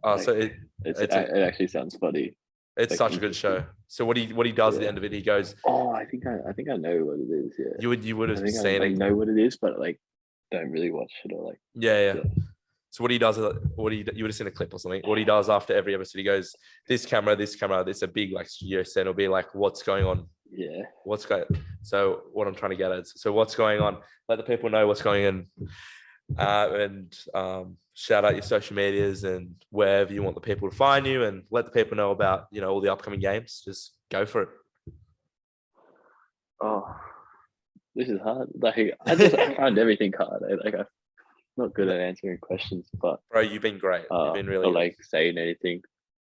Oh, Like, so it actually sounds funny. it's like such a good show. So what he does at the Yeah. end of it, he goes, Oh, I think I know what it is. Yeah. you would I have think seen I it. know what it is, but like don't really watch it or like. Yeah. Yeah. So what he does, you would have seen a clip or something. What he does after every episode, he goes, this camera, it's a big like studio set. It'll be like, what's going on? Yeah. What's going? So what I'm trying to get at is, so what's going on? Let the people know what's going on, and shout out your social medias and wherever you want the people to find you, and let the people know about all the upcoming games. Just go for it. Oh, this is hard. Like I find everything hard. Like I'm not good at answering questions, but Bro, you've been great. You've been really or good. like saying anything.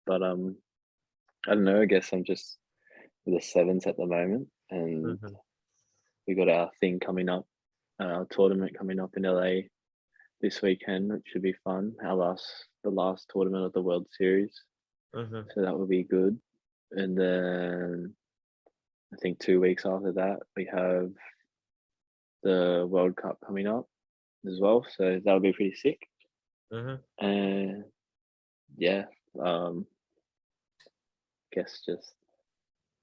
But I don't know. I guess I'm just with the sevens at the moment, and we got our thing coming up, our tournament coming up in LA this weekend, which should be fun. The last tournament of the World Series, so that will be good. And then I think 2 weeks after that, we have the World Cup coming up as well, so that'll be pretty sick. And yeah, guess just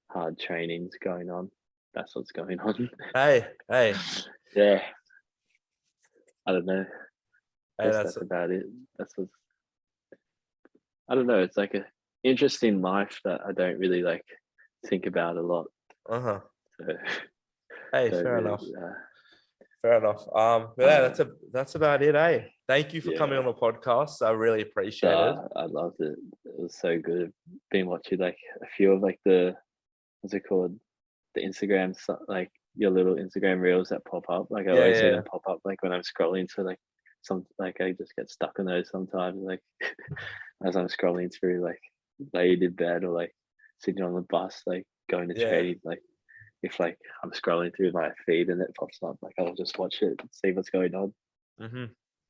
hard trainings going on. That's what's going on. Hey. Yeah, I don't know. Hey, That's about it. I don't know. It's like a interesting life that I don't really like think about a lot. So, Hey, fair enough. Fair enough. Yeah, that's about it, eh? Thank you for coming on the podcast. I really appreciate it. I loved it. It was so good. Been watching like a few of like the what's it called? The Instagram like your little Instagram reels that pop up. Like I always see them pop up like when I'm scrolling. So like I just get stuck in those sometimes. Like as I'm scrolling through, like laid in bed or like sitting on the bus, like going to training, like if like I'm scrolling through my feed and it pops up, like I'll just watch it and see what's going on.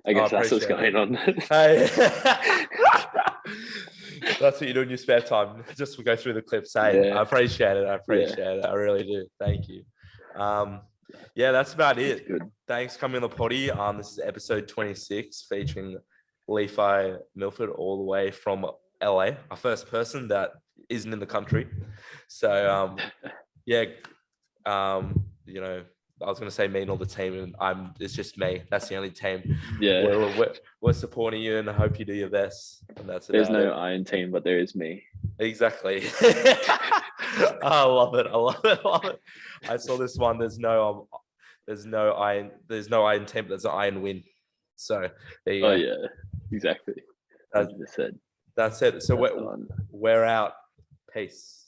I guess that's what's going on. Hey. That's what you do in your spare time. Just go through the clips. Hey, I appreciate it. I really do. Thank you. Yeah, that's about it. Good. Thanks for coming on the potty. This is episode 26 featuring Levi Milford all the way from LA, our first person that isn't in the country. So I was going to say me and all the team, and it's just me. That's the only team. Yeah. We're supporting you, and I hope you do your best. And There's no Iron Team, but there is me. Exactly. I love it. I saw this one. There's no iron team, but there's an iron win. So there you go. Yeah, exactly. 100%. That's it. So we're out. Peace.